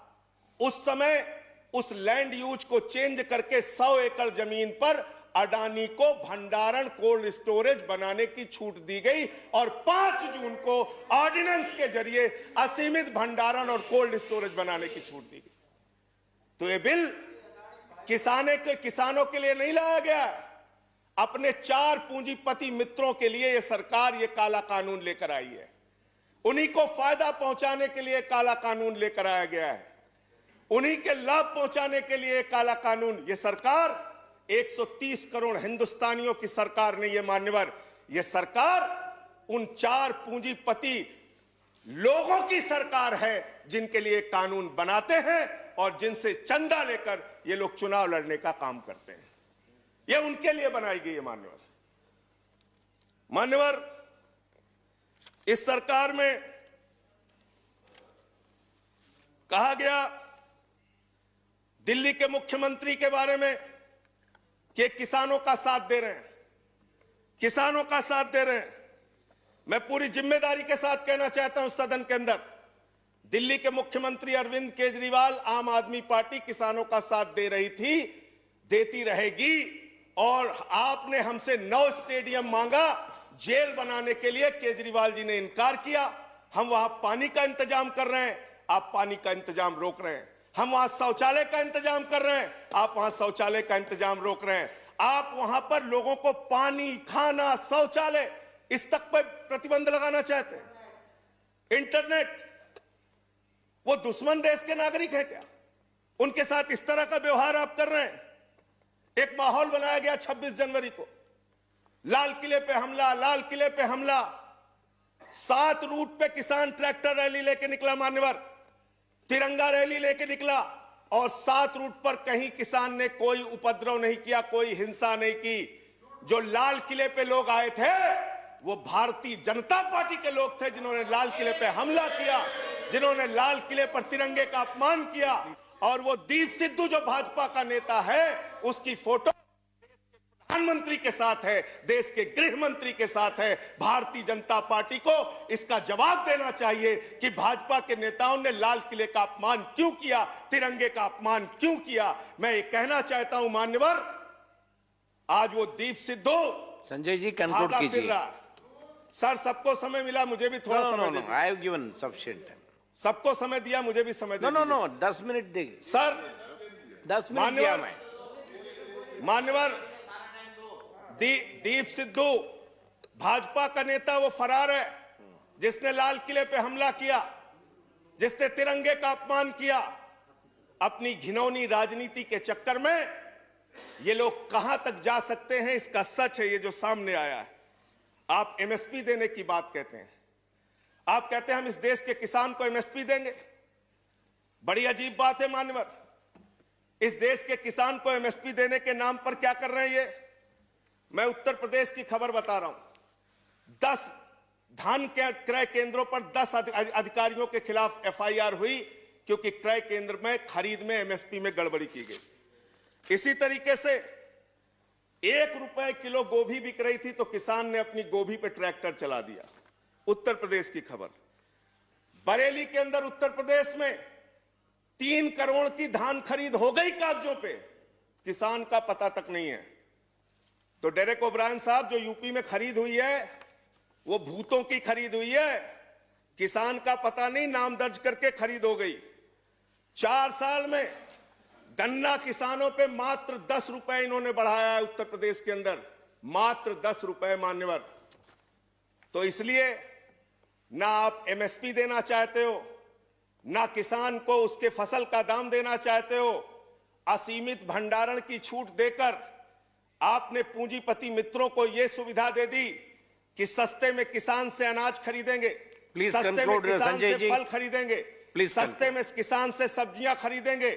उस समय उस लैंड यूज को चेंज करके 100 एकड़ जमीन पर अडानी को भंडारण कोल्ड स्टोरेज बनाने की छूट दी गई और 5 जून को ऑर्डिनेंस के जरिए असीमित भंडारण और कोल्ड स्टोरेज बनाने की छूट दी गई। तो ये बिल किसानों के लिए नहीं लाया गया, अपने 4 पूंजीपति मित्रों के लिए ये सरकार ये काला कानून लेकर आई है। उन्हीं को फायदा पहुंचाने के लिए काला कानून लेकर आया गया है, उन्हीं के लाभ पहुंचाने के लिए काला कानून। ये सरकार 130 करोड़ हिंदुस्तानियों की सरकार नहीं है मान्यवर, यह सरकार उन 4 पूंजीपति लोगों की सरकार है जिनके लिए कानून बनाते हैं और जिनसे चंदा लेकर ये लोग चुनाव लड़ने का काम करते हैं। यह उनके लिए बनाई गई है मान्यवर। इस सरकार में कहा गया दिल्ली के मुख्यमंत्री के बारे में कि किसानों का साथ दे रहे हैं, किसानों का साथ दे रहे हैं। मैं पूरी जिम्मेदारी के साथ कहना चाहता हूं सदन के अंदर, दिल्ली के मुख्यमंत्री अरविंद केजरीवाल, आम आदमी पार्टी किसानों का साथ दे रही थी, देती रहेगी। और आपने हमसे 9 स्टेडियम मांगा जेल बनाने के लिए, केजरीवाल जी ने इनकार किया। हम वहां पानी का इंतजाम कर रहे हैं, आप पानी का इंतजाम रोक रहे हैं। हम वहां शौचालय का इंतजाम कर रहे हैं, आप वहां शौचालय का इंतजाम रोक रहे हैं। आप वहां पर लोगों को पानी, खाना, शौचालय इस तक पर प्रतिबंध लगाना चाहते हैं। इंटरनेट, वो दुश्मन देश के नागरिक है क्या? उनके साथ इस तरह का व्यवहार आप कर रहे हैं। एक माहौल बनाया गया 26 जनवरी को, लाल किले पे हमला, लाल किले पे हमला। 7 रूट पे किसान ट्रैक्टर रैली लेके निकला मान्यवर, तिरंगा रैली लेके निकला, और 7 रूट पर कहीं किसान ने कोई उपद्रव नहीं किया, कोई हिंसा नहीं की। जो लाल किले पे लोग आए थे वो भारतीय जनता पार्टी के लोग थे, जिन्होंने लाल किले पे हमला किया, जिन्होंने लाल किले पर तिरंगे का अपमान किया। और वो दीप सिद्धू जो भाजपा का नेता है, उसकी फोटो प्रधानमंत्री के साथ है, देश के गृह मंत्री के साथ है। भारतीय जनता पार्टी को इसका जवाब देना चाहिए कि भाजपा के नेताओं ने लाल किले का अपमान क्यों किया, तिरंगे का अपमान क्यों किया। मैं ये कहना चाहता हूं मान्यवर, आज वो दीप सिद्धू संजय जी कंक्लूड फिर कीजिए। रहा। सर सबको समय मिला, मुझे भी थोड़ा समय नो, दीजिए। I have given sufficient time. सबको समय दिया, मुझे भी समय नो, दीजिए। 10 मिनट देंगे। सर 10 मिनट दिया मैं। मान्यवर दीप सिद्धू भाजपा का नेता वो फरार है, जिसने लाल किले पे हमला किया, जिसने तिरंगे का अपमान किया। अपनी घिनौनी राजनीति के चक्कर में ये लोग कहां तक जा सकते हैं, इसका सच है ये जो सामने आया है। आप एमएसपी देने की बात कहते हैं, आप कहते हैं हम इस देश के किसान को एमएसपी देंगे। बड़ी अजीब बात है मान्यवर, इस देश के किसान को एमएसपी देने के नाम पर क्या कर रहे हैं ये। मैं उत्तर प्रदेश की खबर बता रहा हूं। 10 धान के क्रय केंद्रों पर 10 अधिकारियों के खिलाफ एफआईआर हुई, क्योंकि क्रय केंद्र में खरीद में एमएसपी में गड़बड़ी की गई। इसी तरीके से 1 रुपए किलो गोभी बिक रही थी, तो किसान ने अपनी गोभी पे ट्रैक्टर चला दिया। उत्तर प्रदेश की खबर। बरेली के अंदर उत्तर प्रदेश में 3 करोड़ की धान खरीद हो गई कागजों पे, किसान का पता तक नहीं है। तो डेरेक ओब्रायन साहब, जो यूपी में खरीद हुई है वो भूतों की खरीद हुई है, किसान का पता नहीं, नाम दर्ज करके खरीद हो गई। 4 साल में गन्ना किसानों पे मात्र 10 रुपए इन्होंने बढ़ाया है उत्तर प्रदेश के अंदर, मात्र 10 रुपए मान्यवर। तो इसलिए ना आप एमएसपी देना चाहते हो, ना किसान को उसके फसल का दाम देना चाहते हो। असीमित भंडारण की छूट देकर आपने पूंजीपति मित्रों को यह सुविधा दे दी कि सस्ते में किसान से अनाज खरीदेंगे, सस्ते में किसान से फल खरीदेंगे, सस्ते में किसान से सब्जियां खरीदेंगे,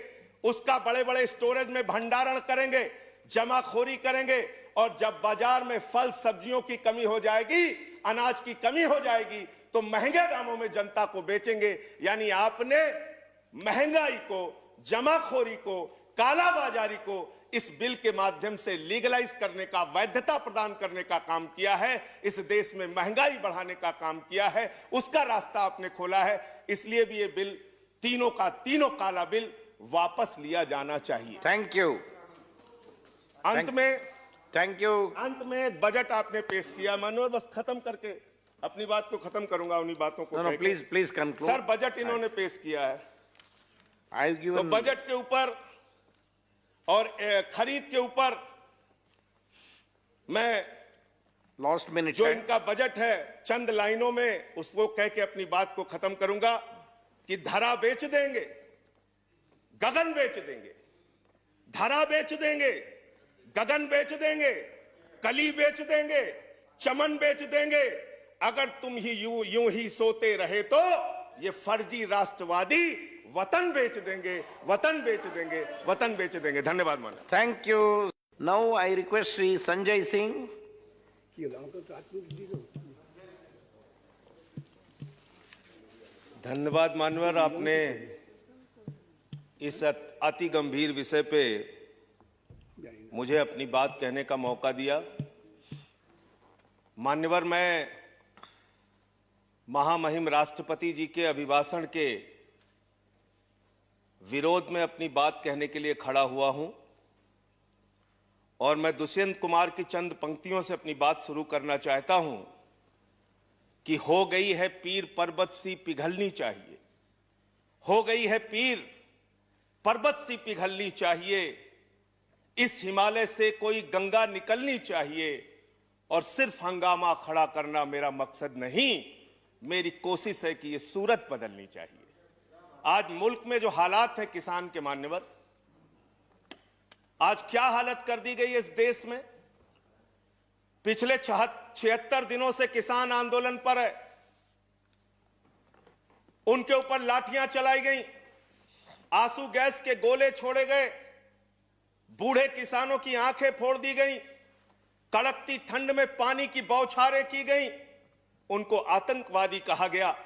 उसका बड़े बड़े स्टोरेज में भंडारण करेंगे, जमाखोरी करेंगे, और जब बाजार में फल सब्जियों की कमी हो जाएगी, अनाज की कमी हो जाएगी, तो महंगे दामों में जनता को बेचेंगे। यानी आपने महंगाई को, जमाखोरी को, कालाबाजारी को इस बिल के माध्यम से लीगलाइज करने का, वैधता प्रदान करने का काम किया है। इस देश में महंगाई बढ़ाने का काम किया है, उसका रास्ता आपने खोला है। इसलिए भी ये बिल, तीनों का तीनों काला बिल वापस लिया जाना चाहिए। Thank you. अंत में बजट आपने पेश किया मनोहर, बस खत्म करके अपनी बात को खत्म करूंगा, उन्हीं बातों को। Please conclude. सर बजट इन्होंने पेश किया है, तो बजट के ऊपर और खरीद के ऊपर मैं लास्ट मिनट जो इनका बजट है चंद लाइनों में उसको कह के अपनी बात को खत्म करूंगा कि धरा बेच देंगे, गगन बेच देंगे। धरा बेच देंगे, गगन बेच देंगे, कली बेच देंगे, चमन बेच देंगे। अगर तुम ही यूं ही सोते रहे तो ये फर्जी राष्ट्रवादी वतन बेच देंगे, वतन बेच देंगे, वतन बेच देंगे। धन्यवाद माननीय। Thank you. Now I request Shri Sanjay Singh. धन्यवाद मान्यवर, आपने इस अति गंभीर विषय पे मुझे अपनी बात कहने का मौका दिया। मान्यवर, मैं महामहिम राष्ट्रपति जी के अभिभाषण के विरोध में अपनी बात कहने के लिए खड़ा हुआ हूं, और मैं दुष्यंत कुमार की चंद पंक्तियों से अपनी बात शुरू करना चाहता हूं कि हो गई है पीर पर्वत सी पिघलनी चाहिए, हो गई है पीर पर्वत सी पिघलनी चाहिए, इस हिमालय से कोई गंगा निकलनी चाहिए, और सिर्फ हंगामा खड़ा करना मेरा मकसद नहीं, मेरी कोशिश है कि ये सूरत बदलनी चाहिए। आज मुल्क में जो हालात है किसान के मान्यवर, आज क्या हालत कर दी गई है इस देश में। पिछले 76 दिनों से किसान आंदोलन पर है। उनके ऊपर लाठियां चलाई गई, आंसू गैस के गोले छोड़े गए, बूढ़े किसानों की आंखें फोड़ दी गई, कड़कती ठंड में पानी की बौछारें की गई। उनको आतंकवादी कहा गया,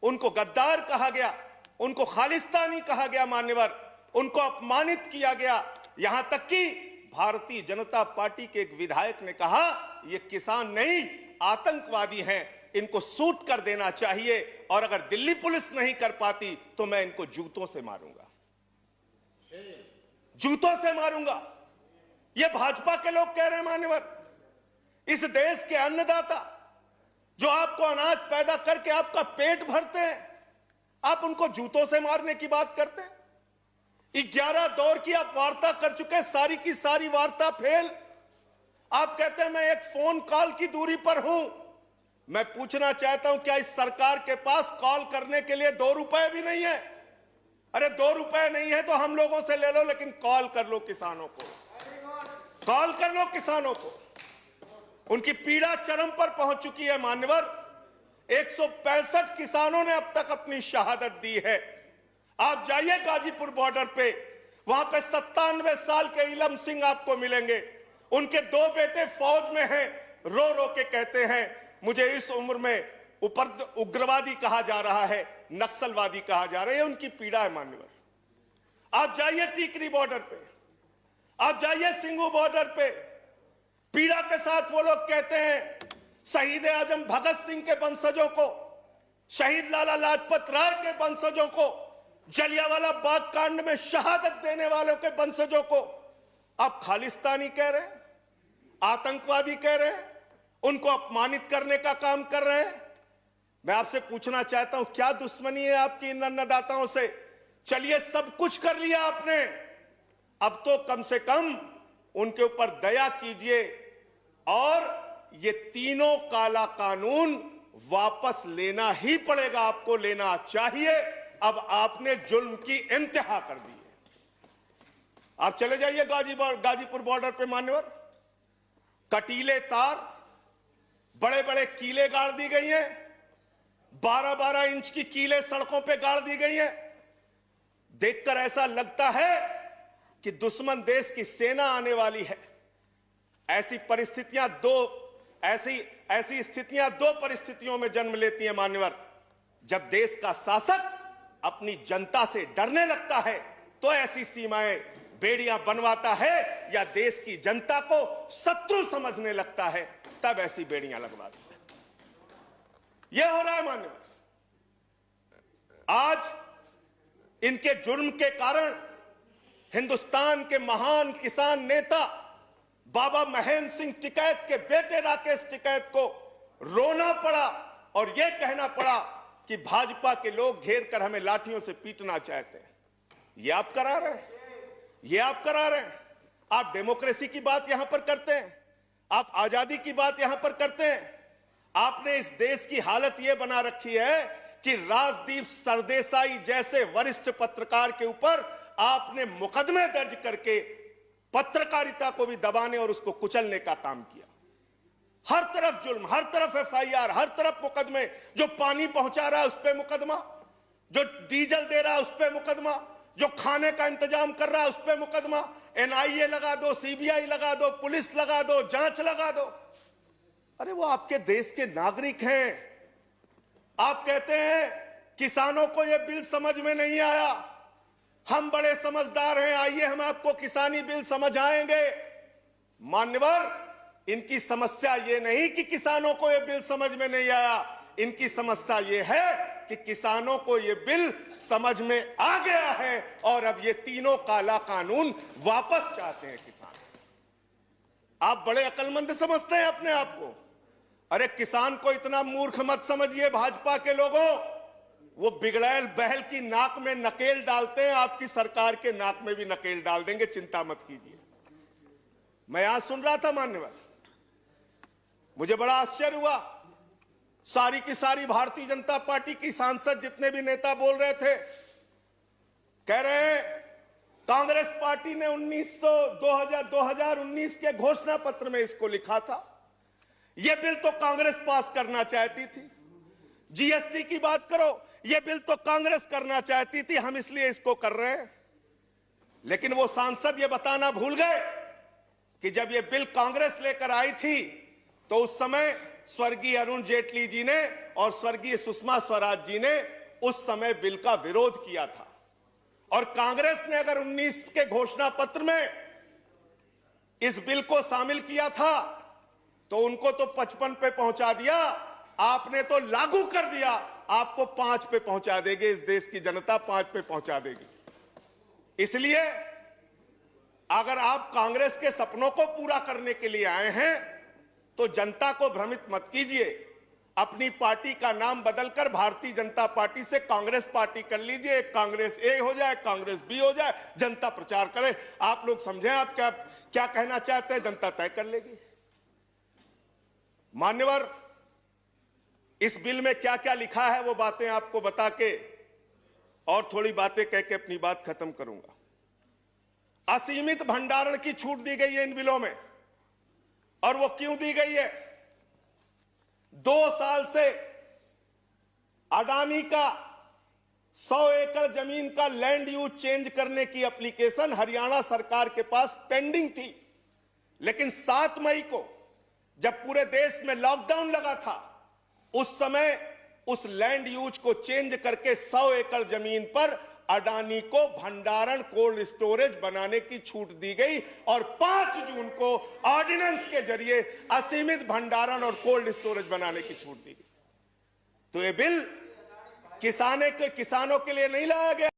उनको गद्दार कहा गया, उनको खालिस्तानी कहा गया मान्यवर, उनको अपमानित किया गया। यहां तक कि भारतीय जनता पार्टी के एक विधायक ने कहा ये किसान नहीं आतंकवादी हैं, इनको सूट कर देना चाहिए, और अगर दिल्ली पुलिस नहीं कर पाती तो मैं इनको जूतों से मारूंगा, जूतों से मारूंगा। ये भाजपा के लोग कह रहे हैं मान्यवर। इस देश के अन्नदाता जो आपको अनाज पैदा करके आपका पेट भरते हैं, आप उनको जूतों से मारने की बात करते हैं। 11 दौर की आप वार्ता कर चुके, सारी की सारी वार्ता फेल। आप कहते हैं मैं एक फोन कॉल की दूरी पर हूं। मैं पूछना चाहता हूं क्या इस सरकार के पास कॉल करने के लिए 2 रुपए भी नहीं है? अरे 2 रुपए नहीं है तो हम लोगों से ले लो, लेकिन कॉल कर लो किसानों को, कॉल कर लो किसानों को। उनकी पीड़ा चरम पर पहुंच चुकी है मान्यवर। 165 किसानों ने अब तक अपनी शहादत दी है। आप जाइए गाजीपुर बॉर्डर पे, वहां पे 97 साल के इलम सिंह आपको मिलेंगे। उनके 2 बेटे फौज में हैं, रो रो के कहते हैं मुझे इस उम्र में उग्रवादी कहा जा रहा है, नक्सलवादी कहा जा रहा है। उनकी पीड़ा है मान्यवर। आप जाइए टीकरी बॉर्डर पे, आप जाइए सिंगू बॉर्डर पे, पीड़ा के साथ वो लोग कहते हैं शहीद आजम भगत सिंह के वंशजों को, शहीद लाला लाजपत राय के वंशजों को, जलियांवाला बाग कांड में शहादत देने वालों के वंशजों को आप खालिस्तानी कह रहे हैं, आतंकवादी कह रहे हैं, उनको अपमानित करने का काम कर रहे हैं। मैं आपसे पूछना चाहता हूं क्या दुश्मनी है आपकी इन अन्नदाताओं से? चलिए सब कुछ कर लिया आपने, अब तो कम से कम उनके ऊपर दया कीजिए और ये तीनों काला कानून वापस लेना ही पड़ेगा, आपको लेना चाहिए। अब आपने जुल्म की इंतहा कर दी है। आप चले जाइए गाजीपुर बॉर्डर पे मान्यवर, कटीले तार, बड़े बड़े कीले गाड़ दी गई हैं, 12-12 इंच की कीले सड़कों पे गाड़ दी गई हैं। देखकर ऐसा लगता है कि दुश्मन देश की सेना आने वाली है। ऐसी स्थितियां दो परिस्थितियों में जन्म लेती हैं मान्यवर। जब देश का शासक अपनी जनता से डरने लगता है तो ऐसी सीमाएं बेड़ियां बनवाता है, या देश की जनता को शत्रु समझने लगता है तब ऐसी बेड़ियां लगवाता है। यह हो रहा है मान्यवर। आज इनके जुर्म के कारण हिंदुस्तान के महान किसान नेता बाबा महेंद्र सिंह टिकैत के बेटे राकेश टिकैत को रोना पड़ा और यह कहना पड़ा कि भाजपा के लोग घेर कर हमें लाठियों से पीटना चाहते हैं। यह आप करा रहे हैं, यह आप करा रहे हैं। आप डेमोक्रेसी की बात यहां पर करते हैं, आप आजादी की बात यहां पर करते हैं। आपने इस देश की हालत यह बना रखी है कि राजदीप सरदेसाई जैसे वरिष्ठ पत्रकार के ऊपर आपने मुकदमे दर्ज करके पत्रकारिता को भी दबाने और उसको कुचलने का काम किया। हर तरफ जुल्म, हर तरफ एफआईआर, हर तरफ मुकदमे। जो पानी पहुंचा रहा है उस पे मुकदमा, जो डीजल दे रहा है उस पे मुकदमा, जो खाने का इंतजाम कर रहा है उस पे मुकदमा। एनआईए लगा दो, सीबीआई लगा दो, पुलिस लगा दो, जांच लगा दो। अरे वो आपके देश के नागरिक हैं। आप कहते हैं किसानों को यह बिल समझ में नहीं आया, हम बड़े समझदार हैं, आइए हम आपको किसानी बिल समझाएंगे। मान्यवर, इनकी समस्या यह नहीं कि किसानों को यह बिल समझ में नहीं आया, इनकी समस्या यह है कि किसानों को यह बिल समझ में आ गया है और अब ये तीनों काला कानून वापस चाहते हैं किसान। आप बड़े अक्लमंद समझते हैं अपने आप को। अरे किसान को इतना मूर्ख मत समझिए भाजपा के लोगों। वो बिगड़ैल बैल की नाक में नकेल डालते हैं, आपकी सरकार के नाक में भी नकेल डाल देंगे, चिंता मत कीजिए। मैं यहां सुन रहा था मान्यवर, मुझे बड़ा आश्चर्य हुआ। सारी की सारी भारतीय जनता पार्टी की सांसद जितने भी नेता बोल रहे थे, कह रहे हैं कांग्रेस पार्टी ने 2019 के घोषणा पत्र में इसको लिखा था। यह बिल तो कांग्रेस पास करना चाहती थी, जीएसटी की बात करो, यह बिल तो कांग्रेस करना चाहती थी, हम इसलिए इसको कर रहे हैं। लेकिन वो सांसद ये बताना भूल गए कि जब ये बिल कांग्रेस लेकर आई थी तो उस समय स्वर्गीय अरुण जेटली जी ने और स्वर्गीय सुषमा स्वराज जी ने उस समय बिल का विरोध किया था। और कांग्रेस ने अगर 19 के घोषणा पत्र में इस बिल को शामिल किया था तो उनको तो 55 पे पहुंचा दिया, आपने तो लागू कर दिया, आपको 5 पे पहुंचा देंगे। इस देश की जनता 5 पे पहुंचा देगी। इसलिए अगर आप कांग्रेस के सपनों को पूरा करने के लिए आए हैं तो जनता को भ्रमित मत कीजिए। अपनी पार्टी का नाम बदलकर भारतीय जनता पार्टी से कांग्रेस पार्टी कर लीजिए। कांग्रेस ए हो जाए, कांग्रेस बी हो जाए, जनता प्रचार करे। आप लोग समझें आप क्या कहना चाहते हैं, जनता तय कर लेगी। मान्यवर, इस बिल में क्या क्या लिखा है वो बातें आपको बता के और थोड़ी बातें कह के अपनी बात खत्म करूंगा। असीमित भंडारण की छूट दी गई है इन बिलों में, और वो क्यों दी गई है? 2 साल से अडानी का 100 एकड़ जमीन का लैंड यूज चेंज करने की एप्लीकेशन हरियाणा सरकार के पास पेंडिंग थी। लेकिन 7 मई को जब पूरे देश में लॉकडाउन लगा था, उस समय उस लैंड यूज को चेंज करके 100 एकड़ जमीन पर अडानी को भंडारण कोल्ड स्टोरेज बनाने की छूट दी गई और 5 जून को ऑर्डिनेंस के जरिए असीमित भंडारण और कोल्ड स्टोरेज बनाने की छूट दी गई। तो ये बिल किसानों के लिए नहीं लाया गया।